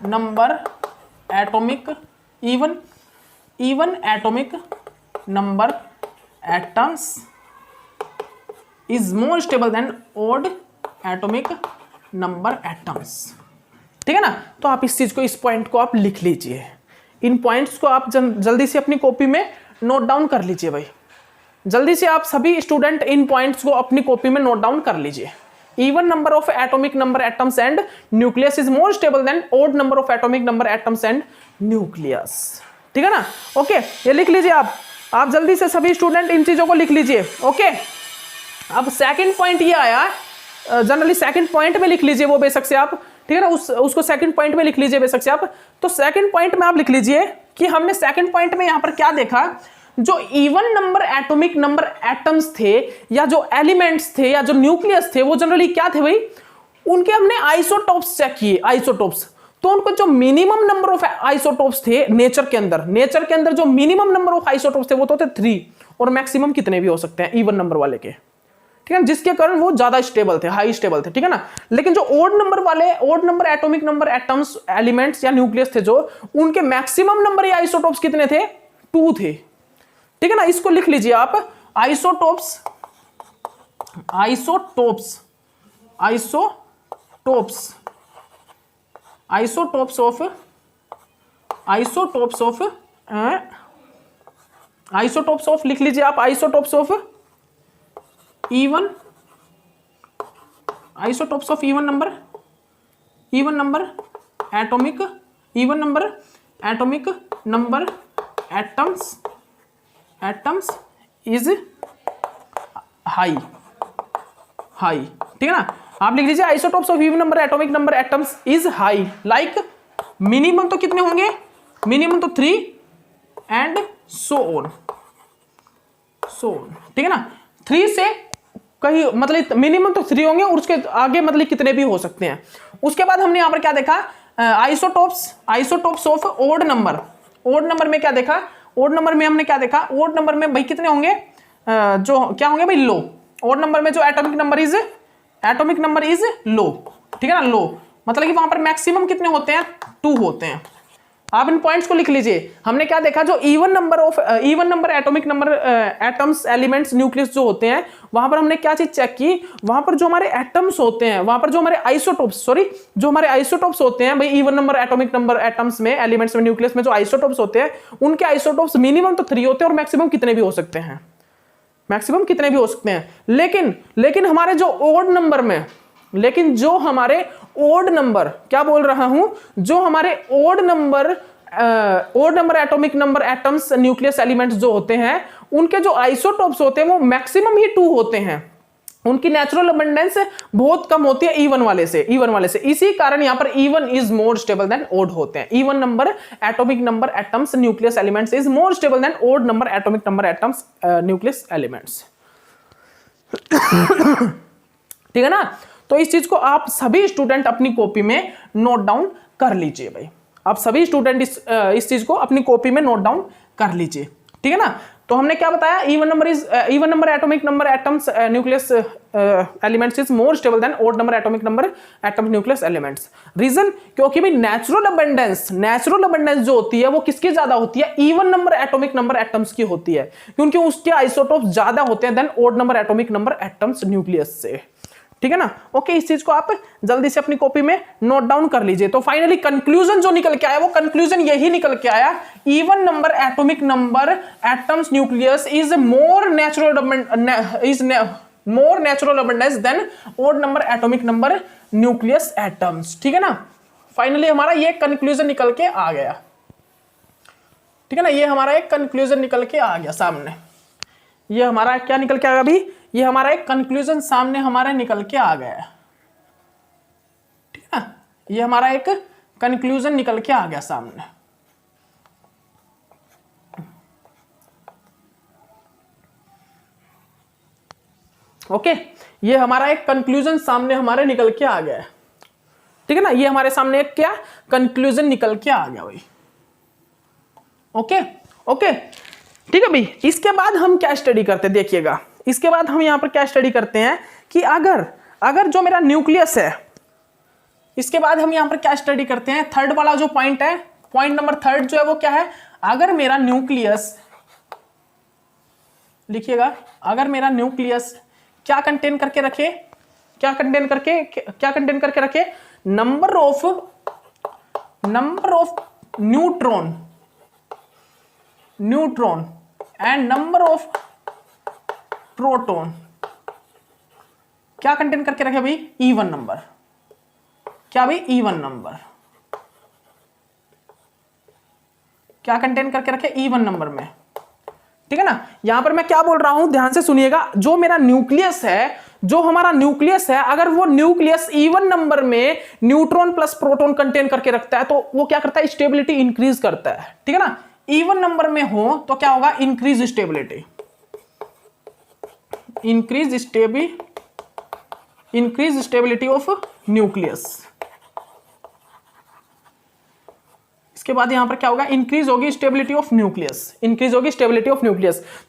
number atomic even atomic number atoms is more stable than odd atomic number atoms. ठीक है ना। तो आप इस चीज को, इस पॉइंट को आप लिख लीजिए, इन पॉइंट्स को आप जल्दी से अपनी कॉपी में नोट डाउन कर लीजिए भाई। जल्दी से आप सभी स्टूडेंट इन पॉइंट्स को अपनी कॉपी में नोट डाउन कर लीजिए। Even number of atomic number atoms and nucleus is more stable than odd number of atomic number atoms and nucleus. ठीक है ना। ओके, ये लिख लीजिए आप जल्दी से सभी स्टूडेंट इन चीजों को लिख लीजिए। ओके, अब सेकंड पॉइंट ये आया, जनरली सेकंड पॉइंट में लिख लीजिए वो बेशक से आप, ठीक है ना, उसको सेकंड पॉइंट में लिख लीजिए बेशक से आप। तो सेकंड पॉइंट में आप लिख लीजिए कि हमने सेकंड पॉइंट में यहां पर क्या देखा, जो even number atomic number atoms थे या जो एलिमेंट्स थे या जो न्यूक्लियस थे वो जनरली क्या थे भाई, उनके हमने आइसोटोप्स चेक किए, आइसोटोप्स। तो उनको जो मिनिमम नंबर ऑफ आइसोटोप्स थे नेचर के अंदर जो मिनिमम नंबर ऑफ आइसोटोप्स थे वो तो थे 3, और मैक्सिमम कितने भी हो सकते हैं इवन नंबर वाले के। ठीक है, जिसके कारण वो ज्यादा स्टेबल थे, हाई स्टेबल थे। ठीक है ना। लेकिन जो ओड नंबर वाले, odd number atomic number atoms elements या न्यूक्लियस थे जो, उनके मैक्सिमम नंबर या आइसोटोप्स कितने थे, 2 थे। ठीक है ना। इसको लिख लीजिए आप, आइसोटोप्स ऑफ लिख लीजिए आप, isotopes of even number atomic number atoms is high. ठीक है ना। आप लिख लीजिए isotopes of even number atomic number atoms is high, like minimum तो कितने होंगे, मिनिमम तो 3 एंड सो ऑन। ठीक है ना। 3 से कहीं मतलब मिनिमम तो 3 होंगे और उसके आगे मतलब कितने भी हो सकते हैं। उसके बाद हमने यहां पर क्या देखा, आइसोटोप्स ऑफ ओड नंबर में क्या देखा, ओड नंबर में हमने क्या देखा, ओड नंबर में भाई कितने होंगे, जो क्या होंगे भाई, लो। ओड नंबर में जो एटॉमिक नंबर इज लो। ठीक है ना, लो मतलब कि वहां पर मैक्सिमम कितने होते हैं, 2 होते हैं। आप इन पॉइंट्स को लिख लीजिए। हमने क्या देखा, जो even number atomic number atoms elements nucleus जो होते हैं, वहां पर हमने क्या चीज चेक की, वहां पर जो हमारे एटम्स होते हैं, वहां पर जो हमारे आइसोटोप्स होते हैं भाई, even number atomic number atoms में, एलिमेंट्स में, न्यूक्लियस में जो आइसोटोप्स होते हैं, उनके आइसोटोप्स मिनिमम तो 3 होते हैं और मैक्सिमम कितने भी हो सकते हैं, लेकिन हमारे जो ओड नंबर में, जो हमारे ओड नंबर, क्या बोल रहा हूं, जो हमारे odd number atomic number atoms nucleus elements जो होते हैं, उनके जो आइसोटोप्स होते हैं वो मैक्सिमम ही 2 होते हैं। उनकी नेचुरल अबंडेंस बहुत कम होती है इवन वाले से। इसी कारण यहां पर even is more stable than odd होते हैं। Even number atomic number atoms nucleus elements is more stable than odd number atomic number atoms nucleus elements. ठीक है ना। तो इस चीज को आप सभी स्टूडेंट अपनी कॉपी में नोट डाउन कर लीजिए भाई। आप सभी स्टूडेंट इस चीज को अपनी कॉपी में नोट डाउन कर लीजिए। ठीक है ना। तो हमने क्या बताया, even number atomic number atoms nucleus elements is more stable than odd number atomic number atoms nucleus elements. Reason, क्योंकि भाई नेचुरल अबंडेंस जो होती है वो किसकी ज्यादा होती है, even number atomic number atoms की होती है, क्योंकि उसके आइसोटोप्स ज्यादा होते हैं than odd number atomic number atoms nucleus से। ठीक है ना। ओके, इस चीज को आप जल्दी से अपनी कॉपी में नोट डाउन कर लीजिए। तो फाइनली कंक्लूजन जो निकल के आया, वो कंक्लूजन यही निकल के आया, even number atomic number atoms nucleus is more natural abundance than odd number atomic number nucleus atoms. ठीक है ना। फाइनली हमारा ये कंक्लूजन निकल के आ गया। ठीक है ना। ये हमारा एक कंक्लूजन निकल के आ गया सामने। ये हमारा क्या निकल के आ गया अभी, ये हमारा एक कंक्लूजन सामने हमारे निकल के आ गया। ठीक है ना। ये हमारा एक कंक्लूजन निकल के आ गया सामने। ओके, ये हमारा एक कंक्लूजन सामने हमारे निकल के आ गया है। ठीक है ना। ये हमारे सामने एक क्या कंक्लूजन निकल के आ गया भाई। ओके, ठीक है भाई। इसके बाद हम क्या स्टडी करते हैं, देखिएगा। इसके बाद हम यहां पर क्या स्टडी करते हैं कि अगर जो मेरा न्यूक्लियस है, इसके बाद हम यहां पर क्या स्टडी करते हैं, थर्ड वाला जो पॉइंट है, पॉइंट नंबर थर्ड जो है वो क्या है, अगर मेरा न्यूक्लियस, लिखिएगा, अगर मेरा न्यूक्लियस क्या कंटेन करके रखे, क्या कंटेन करके रखे, number of neutron and number of proton, क्या कंटेन करके रखे भाई, इवन नंबर, क्या भाई, इवन नंबर, क्या कंटेन करके रखे, इवन नंबर में, ठीक है ना। यहां पर मैं क्या बोल रहा हूं, ध्यान से सुनिएगा, जो मेरा न्यूक्लियस है, जो हमारा न्यूक्लियस है, अगर वो न्यूक्लियस इवन नंबर में न्यूट्रॉन प्लस प्रोटॉन कंटेन करके रखता है तो वो क्या करता है, स्टेबिलिटी इंक्रीज करता है, ठीक है ना। इवन नंबर में हो तो क्या होगा, इंक्रीज स्टेबिलिटी ऑफ न्यूक्लियस। इसके बाद यहां पर क्या होगा, इंक्रीज होगी स्टेबिलिटी ऑफ न्यूक्लियस,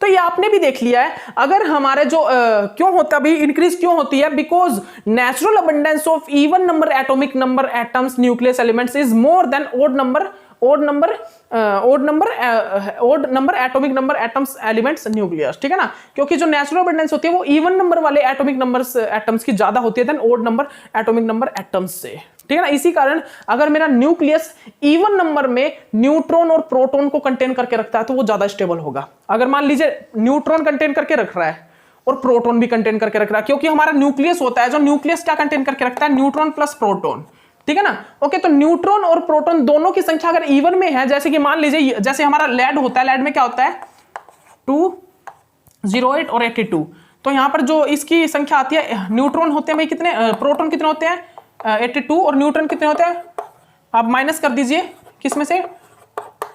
तो ये आपने भी देख लिया है। अगर हमारे जो क्यों होता है, इंक्रीज क्यों होती है, because natural abundance of even number atomic number atoms nucleus elements is more than odd number atomic number atoms elements nucleus, ठीक है ना। क्योंकि जो नेचुरल अबंडेंस होती है वो इवन नंबर वाले एटॉमिक नंबर्स एटम्स की ज्यादा होती है than odd number atomic number atoms से, ठीक है ना। इसी कारण अगर मेरा न्यूक्लियस इवन नंबर में न्यूट्रॉन और प्रोटॉन को कंटेन करके रखता है तो वो ज्यादा स्टेबल होगा। अगर मान लीजिए न्यूट्रॉन कंटेन करके रख रहा है और प्रोटॉन भी कंटेन करके रख रहा है, क्योंकि हमारा न्यूक्लियस होता है, जो न्यूक्लियस क्या कंटेन करके रखता है, न्यूट्रॉन प्लस प्रोटॉन, ठीक है ना। ओके, तो न्यूट्रॉन और प्रोटॉन दोनों की संख्या अगर इवन में है, जैसे कि मान लीजिए जैसे हमारा लेड होता है, लेड में क्या होता है 208 और 82, तो यहां पर जो इसकी संख्या आती है, न्यूट्रॉन होते हैं भाई कितने, प्रोटॉन कितने होते हैं 82 और न्यूट्रॉन कितने होते हैं, आप माइनस कर दीजिए किसमें से,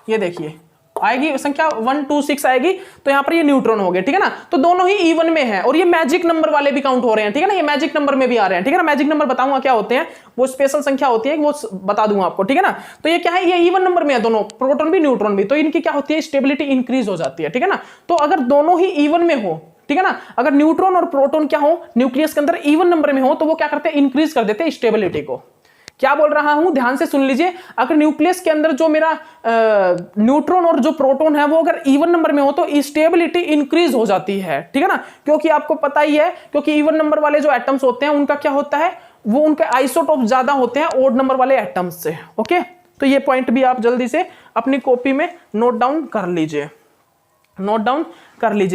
ये देखिए आएगी संख्या 126 आएगी, तो यहां पर ये न्यूट्रॉन हो गए, ठीक है ना। तो दोनों ही इवन में है और ये मैजिक नंबर वाले भी काउंट हो रहे हैं, ठीक है ना, ये मैजिक नंबर में भी आ रहे हैं, ठीक है ना। मैजिक नंबर बताऊंगा क्या होते हैं, वो स्पेशल संख्या होती है, वो बता दूंगा आपको, ठीक है ना। तो ये क्या है, ये इवन नंबर में है दोनों, प्रोटॉन भी न्यूट्रॉन भी, तो इनकी क्या होती है, स्टेबिलिटी इंक्रीज हो जाती है, ठीक है ना। तो अगर दोनों ही इवन में हो, ठीक है ना, अगर न्यूट्रॉन और प्रोटॉन क्या हो, न्यूक्लियस के अंदर इवन नंबर में हो, तो वो क्या करते हैं, इंक्रीज कर देते हैं स्टेबिलिटी को। क्या बोल रहा हूं, ध्यान से सुन लीजिए, अगर न्यूक्लियस के अंदर जो मेरा न्यूट्रॉन और जो प्रोटॉन है वो अगर इवन नंबर में हो तो स्टेबिलिटी इंक्रीज हो जाती है, ठीक है ना। क्योंकि आपको पता ही है, क्योंकि इवन नंबर वाले जो एटम्स होते हैं उनका क्या होता है, वो उनके आइसोटोप ज्यादा होते हैं ओड नंबर वाले एटम्स से। ओके, तो ये पॉइंट भी आप जल्दी से अपनी कॉपी में नोट डाउन कर लीजिए,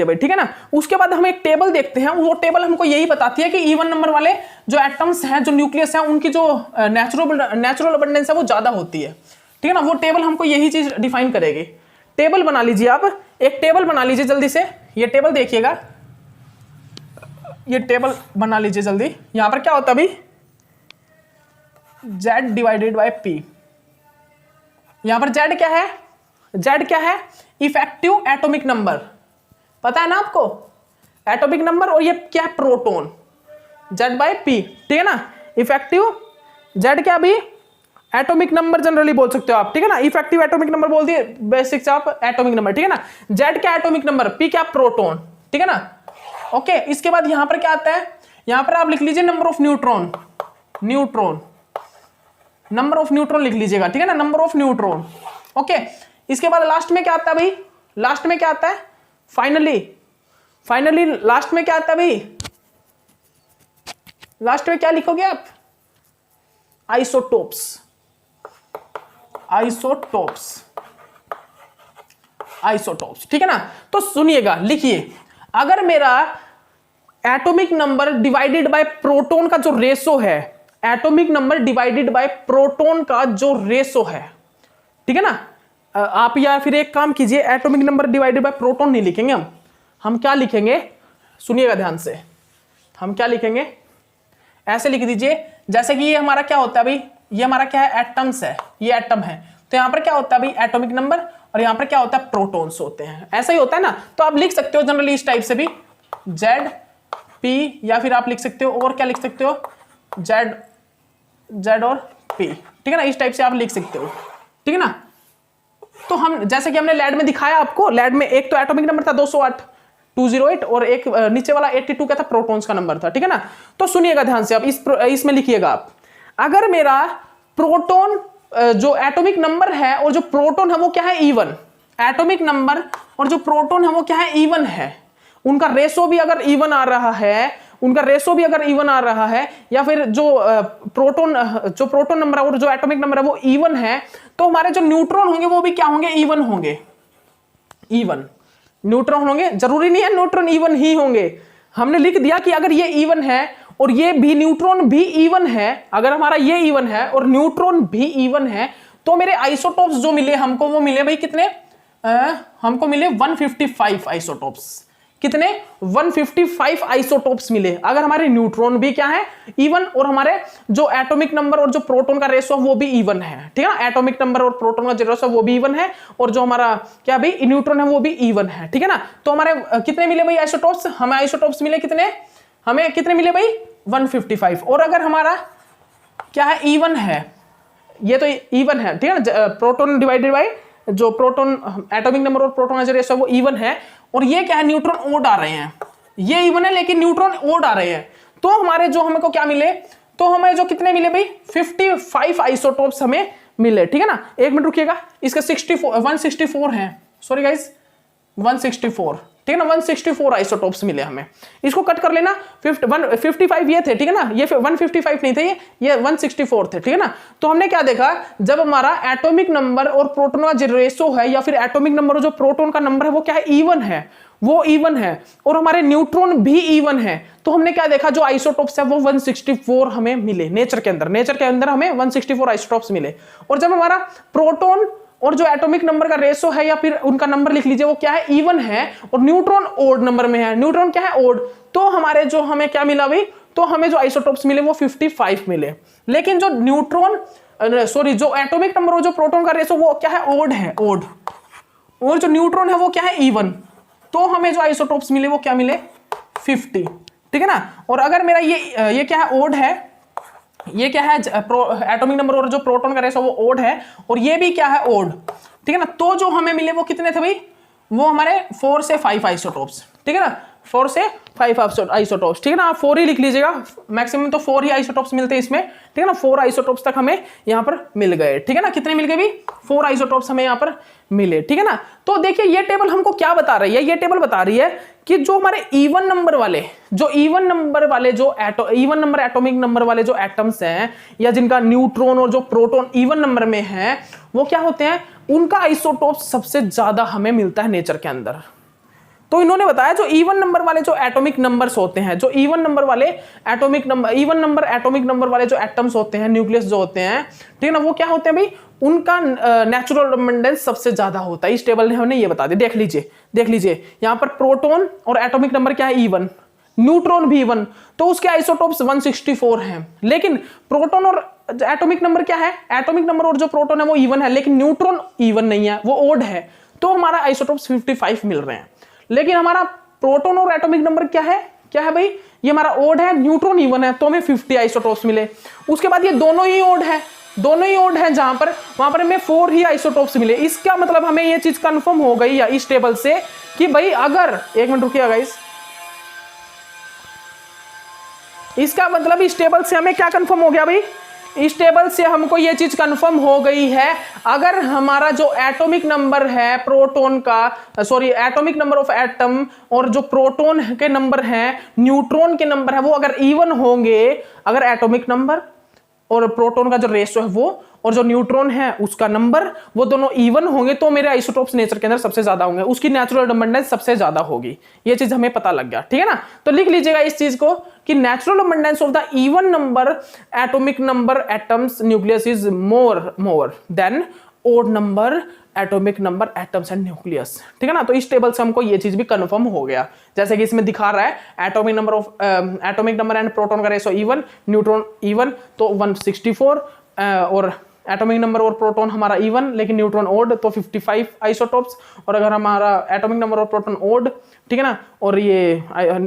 भाई, ठीक है ना। उसके बाद हम एक टेबल देखते हैं, वो टेबल हमको यही बताती है कि इवन नंबर वाले जो एटम्स हैं, जो न्यूक्लियस है, उनकी जो नेचुरल अबंडेंस है वो ज्यादा होती है, ठीक है ना। वो टेबल हमको यही चीज डिफाइन करेगी। टेबल बना लीजिए, आप एक टेबल बना लीजिए जल्दी से, ये टेबल देखिएगा, ये टेबल बना लीजिए जल्दी। यहां पर क्या होता है अभी, Z डिवाइडेड बाय P, यहां पर Z क्या है, Z क्या है, इफेक्टिव एटॉमिक नंबर, पता है ना आपको, एटॉमिक नंबर, और ये क्या है, प्रोटॉन, Z बाय P, ठीक है ना। इफेक्टिव Z क्या भी, एटॉमिक नंबर जनरली बोल सकते हो आप, ठीक है ना। इफेक्टिव एटॉमिक नंबर बोल दिए, बेसिक से आप एटॉमिक नंबर, ठीक है ना। Z क्या एटॉमिक नंबर, P क्या प्रोटॉन, ठीक है ना। ओके, इसके बाद यहां पर क्या आता है, यहां पर आप लिख लीजिए number of neutron, number of neutron लिख लीजिएगा, ठीक है ना, नंबर ऑफ न्यूट्रॉन। ओके, इसके बाद लास्ट में क्या आता है भाई, लास्ट में क्या आता है, फाइनली लास्ट में क्या आता है भाई, लास्ट में क्या लिखोगे आप, आइसोटोप्स, ठीक है ना। तो सुनिएगा, लिखिए, अगर मेरा atomic number divided by proton का जो रेशो है, atomic number divided by proton का जो रेशो है, ठीक है ना, आप या फिर एक काम कीजिए, atomic number divided by proton नहीं लिखेंगे हम क्या लिखेंगे, सुनिएगा ध्यान से, हम क्या लिखेंगे, ऐसे लिख दीजिए, जैसे कि ये हमारा क्या होता है भाई, ये हमारा क्या है, एटम्स है, ये एटम है, तो यहां पर क्या होता है भाई, एटॉमिक नंबर, और यहां पर क्या होता है, प्रोटॉन्स होते हैं, ऐसा ही होता है ना। तो आप लिख सकते हो जनरली इस टाइप से भी, Z P, या फिर आप लिख सकते हो, और क्या लिख सकते हो, Z और P, ठीक है ना, इस टाइप से आप लिख सकते हो, ठीक है ना। तो हम जैसे कि हमने लैड में दिखाया आपको, लैड में एक तो एटॉमिक नंबर था 208 और एक नीचे वाला 82 क्या था, प्रोटॉन्स का नंबर था, ठीक है ना। तो सुनिएगा ध्यान से, आप इसमें लिखिएगा आप, अगर मेरा प्रोटॉन जो एटॉमिक नंबर है और जो प्रोटॉन है वो क्या है, इवन। एटॉमिक नंबर और जो प्रोटॉन है वो क्या है, इवन है। उनका रेशो भी अगर इवन आ रहा है, या फिर जो प्रोटॉन नंबर और जो एटॉमिक नंबर है वो इवन है, तो हमारे जो न्यूट्रॉन होंगे वो भी क्या होंगे, इवन होंगे। इवन न्यूट्रॉन होंगे, जरूरी नहीं है न्यूट्रॉन इवन ही होंगे। हमने लिख दिया कि अगर ये इवन है और ये भी न्यूट्रॉन भी इवन है, अगर हमारा ये इवन है और न्यूट्रॉन भी इवन है, तो मेरे आइसोटोप्स जो मिले हमको, वो मिले भाई कितने, हमको मिले 155 आइसोटोप्स। कितने, 155 आइसोटोप्स मिले। अगर हमारे न्यूट्रॉन भी क्या है, इवन, और हमारे जो एटॉमिक नंबर और जो प्रोटॉन का रेशो वो भी इवन है, ठीक है ना। एटॉमिक नंबर और प्रोटॉन का जो रेशो वो भी इवन है, और जो हमारा क्या भाई न्यूट्रॉन है वो भी इवन है, ठीक है ना। तो हमारे कितने मिले भाई आइसोटोप्स, हमें आइसोटोप्स मिले कितने, हमें कितने मिले भाई 155। और अगर हमारा क्या है, इवन है, ये तो इवन है, ठीक है ना, प्रोटॉन डिवाइडेड बाय जो प्रोटॉन एटॉमिक नंबर और प्रोटॉन का जो रेशो वो इवन है, और ये क्या है, न्यूट्रॉन ओड आ रहे हैं। ये इवन है लेकिन न्यूट्रॉन ओड आ रहे हैं, तो हमारे जो हमको क्या मिले, तो हमें जो कितने मिले भाई 55 आइसोटोप्स हमें मिले, ठीक है ना। एक मिनट रुकिएगा, इसका 164 है, सॉरी गाइस 164, ठीक है ना, 164 आइसोटोप्स मिले हमें। इसको कट कर लेना, 155 ये थे, ठीक है ना, ये 155 नहीं थे, ये 164 थे, ठीक है ना। तो हमने क्या देखा, जब हमारा एटॉमिक नंबर और प्रोटॉन का जो रेशो है, या फिर एटॉमिक नंबर और जो प्रोटॉन का नंबर है वो क्या है, इवन है, वो इवन है, और हमारे न्यूट्रॉन भी इवन है, तो हमने क्या देखा, जो आइसोटोप्स है वो 164 हमें मिले नेचर के अंदर हमें 164 आइसोटोप्स मिले। और जब हमारा प्रोटॉन और जो एटॉमिक नंबर का रेशो है, या फिर उनका नंबर लिख लीजिए, वो क्या है, इवन है, और न्यूट्रॉन ओड नंबर में है, न्यूट्रॉन क्या है, ओड, तो हमारे जो हमें क्या मिला भाई, तो हमें जो आइसोटोप्स मिले वो 55 मिले। लेकिन जो जो एटॉमिक नंबर और जो प्रोटॉन का रेशो वो क्या है, ओड है, ओड, और जो न्यूट्रॉन है वो क्या है, इवन, तो हमें जो आइसोटोप्स मिले वो क्या मिले 50, ठीक है ना। और अगर मेरा ये क्या है, ओड है, ये क्या है, एटॉमिक नंबर और जो प्रोटॉन का रेशो वो ओड है, और ये भी क्या है, ओड, ठीक है ना। तो जो हमें मिले वो कितने थे भाई, वो हमारे 4 से 5 आइसोटोप्स, ठीक है ना, 4 से 5 आइसोटोप्स, ठीक है ना। आप 4 ही लिख लीजिएगा, मैक्सिमम तो 4 ही आइसोटोप्स मिलते हैं इसमें, ठीक है ना। 4 आइसोटोप्स तक हमें यहाँ पर मिल गए, ठीक है ना। कितने मिल गए भी, 4 आइसोटोप्स हमें यहाँ पर मिले, ठीक है ना। तो देखिए ये टेबल हमको क्या बता रही है, ये टेबल बता रही है कि जो हमारे इवन नंबर एटॉमिक नंबर वाले जो एटम्स हैं, या जिनका न्यूट्रॉन और जो प्रोटॉन इवन नंबर में है, वो क्या होते हैं, उनका आइसोटोप सबसे ज्यादा हमें मिलता है नेचर के अंदर। तो इन्होंने बताया जो इवन नंबर वाले जो एटॉमिक नंबर्स होते हैं, जो इवन नंबर एटॉमिक नंबर वाले जो एटम्स होते हैं, न्यूक्लियस जो होते हैं, ठीक है ना, वो क्या होते हैं भाई, उनका नेचुरल अबंडेंस सबसे ज्यादा होता है। इस टेबल ने हमें ये बता दिया, देख लीजिए यहाँ पर प्रोटॉन और एटॉमिक नंबर क्या है, इवन, न्यूट्रॉन भी इवन, तो उसके आइसोटोप्स 164 हैं। लेकिन प्रोटॉन और एटॉमिक नंबर क्या है, एटॉमिक नंबर और जो प्रोटॉन है वो इवन है, लेकिन न्यूट्रॉन इवन नहीं है, वो ओड है, तो हमारा आइसोटोप्स 55 मिल रहे हैं। लेकिन हमारा प्रोटॉन और एटॉमिक नंबर क्या है भाई, ये हमारा ओड है, न्यूट्रॉन इवन है, तो हमें 50 आइसोटोप्स मिले। उसके बाद ये दोनों ही ओड है, जहां पर वहां पर हमें 4 ही आइसोटोप्स मिले। इसका मतलब हमें ये चीज कंफर्म हो गई या इस टेबल से कि भाई, अगर एक मिनट रुकिएगा गाइस, इसका मतलब इस टेबल से हमें क्या कंफर्म हो गया भाई, इस टेबल से हमको ये चीज कंफर्म हो गई है, अगर हमारा जो एटॉमिक नंबर है प्रोटॉन का, एटॉमिक नंबर ऑफ एटम और जो प्रोटॉन के नंबर हैं, न्यूट्रॉन के नंबर है, वो अगर इवन होंगे, अगर एटॉमिक नंबर और प्रोटॉन का जो रेशो है वो, और जो न्यूट्रॉन है उसका नंबर, वो दोनों इवन होंगे, तो मेरे आइसोटोप्स नेचर के अंदर सबसे ज्यादा होंगे, उसकी नेचुरल अबंडेंस सबसे ज्यादा होगी। ये चीज हमें पता लग गया, ठीक है ना। तो लिख लीजिएगा इस चीज को कि natural abundance of the even number atomic number atoms nucleus is more than odd number atomic number atoms and nucleus, ठीक है ना। तो इस टेबल से हमको ये चीज भी कंफर्म हो गया, जैसे कि इसमें दिखा रहा है एटॉमिक नंबर एंड प्रोटॉन का रेशो इवन, न्यूट्रॉन इवन, तो 164, और एटॉमिक नंबर और प्रोटॉन हमारा इवन लेकिन न्यूट्रॉन ओड, तो 55 आइसोटोप्स। और अगर हमारा एटॉमिक नंबर और प्रोटॉन ओड, ठीक है ना, और ये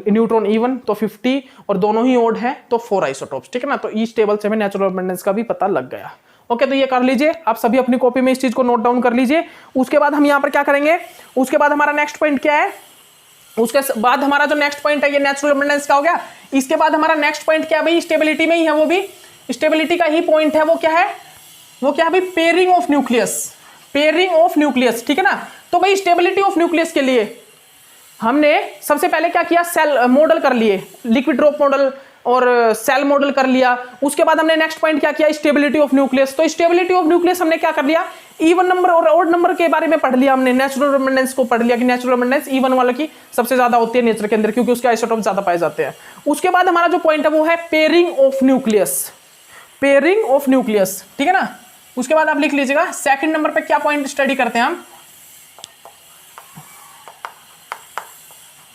न्यूट्रॉन इवन, तो 50, और दोनों ही ओड है, तो 4 आइसोटोप्स, ठीक है ना। तो इस टेबल से हमें नेचुरल अबंडेंस का भी पता लग गया। ओके, तो ये कर लीजिए आप सभी, अपनी कॉपी में इस चीज को नोट डाउन कर लीजिए। उसके बाद हम यहाँ पर क्या करेंगे, उसके बाद हमारा नेक्स्ट पॉइंट क्या है, उसके बाद हमारा जो नेक्स्ट पॉइंट है ये नेचुरल अबंडेंस का हो गया। इसके बाद हमारा नेक्स्ट पॉइंट क्या है भाई, स्टेबिलिटी में ही है, वो भी स्टेबिलिटी का ही पॉइंट है, वो क्या है, वो क्या है भाई, pairing of nucleus, pairing of nucleus, ठीक है ना। तो भाई स्टेबिलिटी ऑफ न्यूक्लियस के लिए हमने सबसे पहले क्या किया, सेल मॉडल कर लिए, लिक्विड ड्रॉप मॉडल और सेल मॉडल कर लिया। उसके बाद हमने नेक्स्ट पॉइंट क्या किया, स्टेबिलिटी ऑफ न्यूक्लियस। तो स्टेबिलिटी ऑफ न्यूक्लियस हमने क्या कर लिया, इवन नंबर और ऑड नंबर के बारे में पढ़ लिया हमने, नेचुरल रिडंडेंस को पढ़ लिया कि नेचुरल रिडंडेंस इवन वाला की सबसे ज्यादा होती है नेचर के अंदर, क्योंकि उसके आइसोटोप ज्यादा पाए जाते हैं। उसके बाद हमारा जो पॉइंट है वो है pairing of nucleus, pairing of nucleus, ठीक है ना। उसके बाद आप लिख लीजिएगा सेकंड नंबर पे क्या पॉइंट स्टडी करते हैं हम,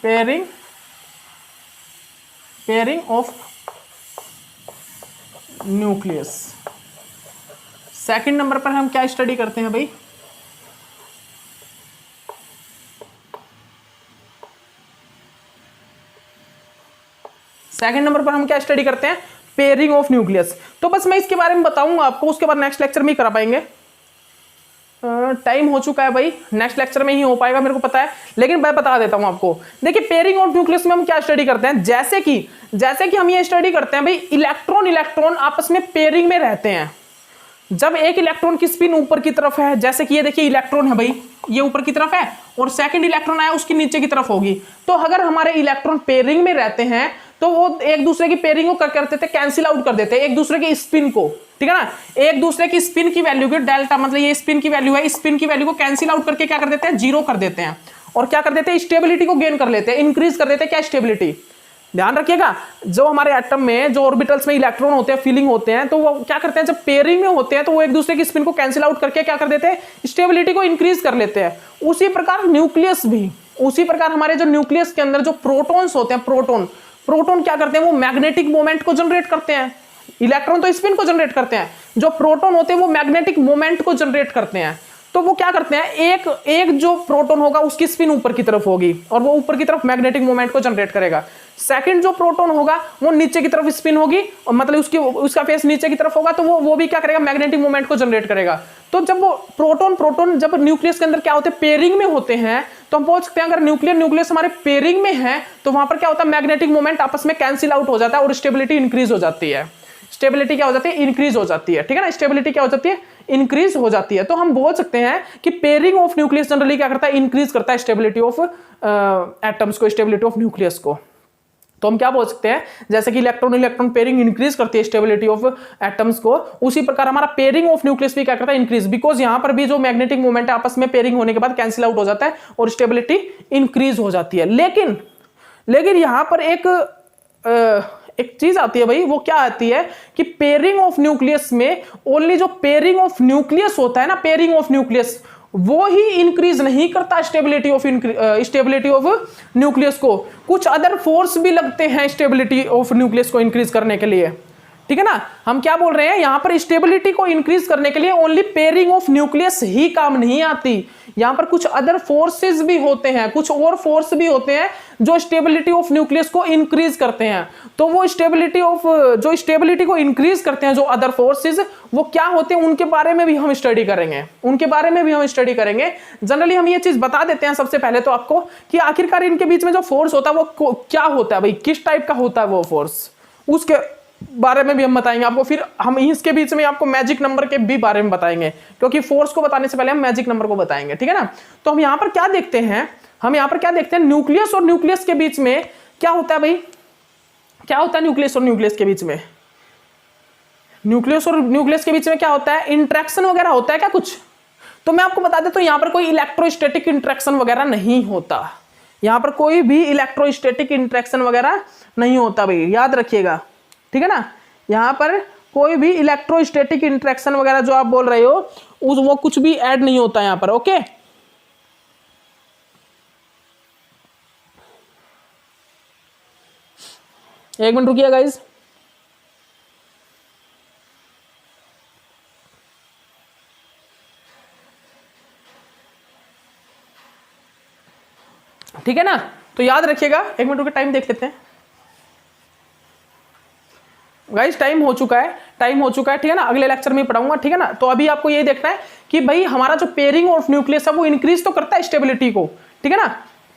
pairing, pairing of nucleus. Second number पर हम क्या स्टडी करते हैं भाई, सेकंड नंबर पर हम क्या स्टडी करते हैं, पेयरिंग ऑफ न्यूक्लियस। तो बस मैं इसके बारे में बताऊंगा आपको, उसके बाद नेक्स्ट लेक्चर में ही करा पाएंगे। टाइम हो चुका है भाई, नेक्स्ट लेक्चर में ही हो पाएगा मेरे को पता है, लेकिन मैं बता देता हूं आपको। देखिए पेयरिंग ऑफ न्यूक्लियस में हम क्या स्टडी करते हैं, जैसे कि हम ये स्टडी करते हैं भाई, इलेक्ट्रॉन इलेक्ट्रॉन आपस में पेयरिंग में रहते हैं। जब एक इलेक्ट्रॉन की स्पिन ऊपर की तरफ है, जैसे कि ये देखिए इलेक्ट्रॉन है भाई, ये ऊपर की तरफ है और सेकंड इलेक्ट्रॉन आया उसकी नीचे की तरफ होगी। तो अगर हमारे इलेक्ट्रॉन पेयरिंग में रहते हैं तो वो एक दूसरे की पेयरिंग को क्या करते थे, कैंसिल आउट कर देते हैं एक दूसरे की स्पिन को, ठीक है ना। एक दूसरे की स्पिन की वैल्यू की डेल्टा, मतलब ये स्पिन की वैल्यू है, स्पिन की वैल्यू को कैंसिल आउट करके क्या कर देते हैं, जीरो कर देते हैं। और क्या कर देते हैं, स्टेबिलिटी को गेन कर लेते हैं, इंक्रीज कर देते हैं। क्या स्टेबिलिटी, ध्यान रखिएगा, जो हमारे एटम में जो ऑर्बिटल्स में इलेक्ट्रॉन होते हैं, फीलिंग होते हैं, तो वो क्या करते हैं, जब पेयरिंग में होते हैं तो वो एक दूसरे की स्पिन को कैंसिल आउट करके क्या कर देते हैं, स्टेबिलिटी को इंक्रीज कर लेते हैं। उसी प्रकार न्यूक्लियस भी, उसी प्रकार हमारे जो न्यूक्लियस के अंदर जो प्रोटॉन्स होते हैं, प्रोटॉन क्या करते हैं, वो मैग्नेटिक मोमेंट को जनरेट करते हैं। इलेक्ट्रॉन तो स्पिन को जनरेट करते हैं, जो प्रोटॉन होते हैं वो मैग्नेटिक मोमेंट को जनरेट करते हैं। तो वो क्या करते हैं, एक जो प्रोटॉन होगा उसकी स्पिन ऊपर की तरफ होगी और वो ऊपर की तरफ मैग्नेटिक मोमेंट को जनरेट करेगा। सेकंड जो प्रोटॉन होगा वो नीचे की तरफ स्पिन होगी, मतलब उसका फेस नीचे की तरफ होगा, तो वो भी क्या करेगा, मैग्नेटिक मोमेंट को जनरेट करेगा। तो जब वो प्रोटॉन जब न्यूक्लियस के अंदर क्या होते हैं, पेयरिंग में होते हैं, तो हम बोल सकते हैं अगर न्यूक्लियस हमारे पेयरिंग में है तो वहां पर क्या होता है, मैग्नेटिक मोमेंट आपस में कैंसिल आउट हो जाता है और स्टेबिलिटी इंक्रीज हो जाती है। स्टेबिलिटी क्या हो जाती है, इंक्रीज हो जाती है, ठीक है ना। स्टेबिलिटी क्या हो जाती है, इंक्रीज हो जाती है। तो हम बोल सकते हैं कि पेयरिंग ऑफ न्यूक्लियस जनरली क्या करता है, इंक्रीज करता है स्टेबिलिटी ऑफ एटम्स को, स्टेबिलिटी ऑफ न्यूक्लियस को। तो हम क्या बोल सकते हैं, जैसे कि इलेक्ट्रॉन पेयरिंग इंक्रीज करती है स्टेबिलिटी ऑफ एटम्स को, उसी प्रकार हमारा पेयरिंग ऑफ न्यूक्लियस भी क्या करता है, इंक्रीज, बिकॉज यहां पर भी जो मैग्नेटिक मोमेंट है आपस में पेयरिंग होने के बाद कैंसिल आउट हो जाता है और स्टेबिलिटी इंक्रीज हो जाती है। लेकिन यहां पर एक चीज आती है भाई, वो क्या आती है कि पेयरिंग ऑफ न्यूक्लियस में ओनली जो पेयरिंग ऑफ न्यूक्लियस होता है ना, पेयरिंग ऑफ न्यूक्लियस वो ही इंक्रीज नहीं करता स्टेबिलिटी ऑफ न्यूक्लियस को, कुछ अदर फोर्स भी लगते हैं स्टेबिलिटी ऑफ न्यूक्लियस को इंक्रीज करने के लिए, ठीक है ना। हम क्या बोल रहे हैं, यहां पर स्टेबिलिटी को इंक्रीज करने के लिए ओनली पेयरिंग ऑफ न्यूक्लियस ही काम नहीं आती, यहां पर कुछ अदर फोर्सेस भी होते हैं, कुछ और फोर्स भी होते हैं जो स्टेबिलिटी ऑफ न्यूक्लियस को इंक्रीज करते हैं। तो वो स्टेबिलिटी को इंक्रीज करते हैं जो अदर फोर्सेस, वो क्या होते हैं उनके बारे में भी हम स्टडी करेंगे। जनरली हम ये चीज बता देते हैं सबसे पहले तो आपको कि आखिरकार इनके बीच में जो फोर्स होता है वो क्या होता है भाई, किस टाइप का होता है वो फोर्स, उसके बारे में भी हम बताएंगे आपको। फिर हम इसके बीच में आपको मैजिक नंबर के भी बारे में बताएंगे, क्योंकि फोर्स को बताने से पहले हम मैजिक नंबर को बताएंगे, ठीक है ना। तो हम यहाँ पर क्या देखते हैं, न्यूक्लियस और न्यूक्लियस के बीच में क्या होता है भाई, क्या होता है न्यूक्लियस और न्यूक्लियस के बीच में, क्या होता है, इंटरेक्शन वगैरह होता है क्या कुछ। तो मैं आपको बता देता हूं, यहां पर कोई इलेक्ट्रोस्टैटिक इंटरेक्शन वगैरह नहीं होता, यहां पर कोई भी इलेक्ट्रोस्टैटिक इंटरेक्शन वगैरह नहीं होता भाई, याद रखिएगा, ठीक है ना। यहां पर कोई भी इलेक्ट्रोस्टैटिक इंटरेक्शन वगैरह जो आप बोल रहे हो वो कुछ भी ऐड नहीं होता यहां पर, ओके। एक मिनट रुकिए गाइस, ठीक है ना। तो याद रखिएगा, एक मिनट रुके, टाइम देख लेते हैं गाइस, टाइम हो चुका है, ठीक है ना। अगले लेक्चर में पढ़ाऊंगा, ठीक है ना। तो अभी आपको ये देखना है कि भाई हमारा जो पेयरिंग ऑफ न्यूक्लियस है वो इंक्रीज तो करता है स्टेबिलिटी को, ठीक है ना।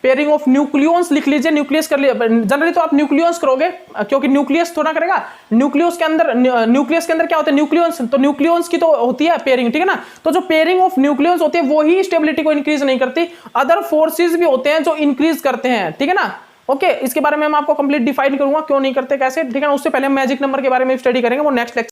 पेयरिंग ऑफ न्यूक्लियॉन्स लिख लीजिए, न्यूक्लियस कर लीजिए, जनरली तो आप न्यूक्लियस करोगे क्योंकि न्यूक्लियस थोड़ा करेगा, न्यूक्लियस के अंदर क्या होता है न्यूक्लियॉन्स, तो न्यूक्लियॉन्स की तो होती है पेयरिंग, ठीक है ना। तो जो पेयरिंग ऑफ न्यूक्लियॉन्स होती है वो ही स्टेबिलिटी को इंक्रीज नहीं करती, अदर फोर्सेस भी होते हैं जो इंक्रीज करते हैं, ठीक है ना। ओके, इसके बारे में मैं आपको कंप्लीट डिफाइन करूंगा क्यों नहीं करते कैसे, ठीक है ना। उससे पहले हम मैजिक नंबर के बारे में स्टडी करेंगे, वो नेक्स्ट लेक्चर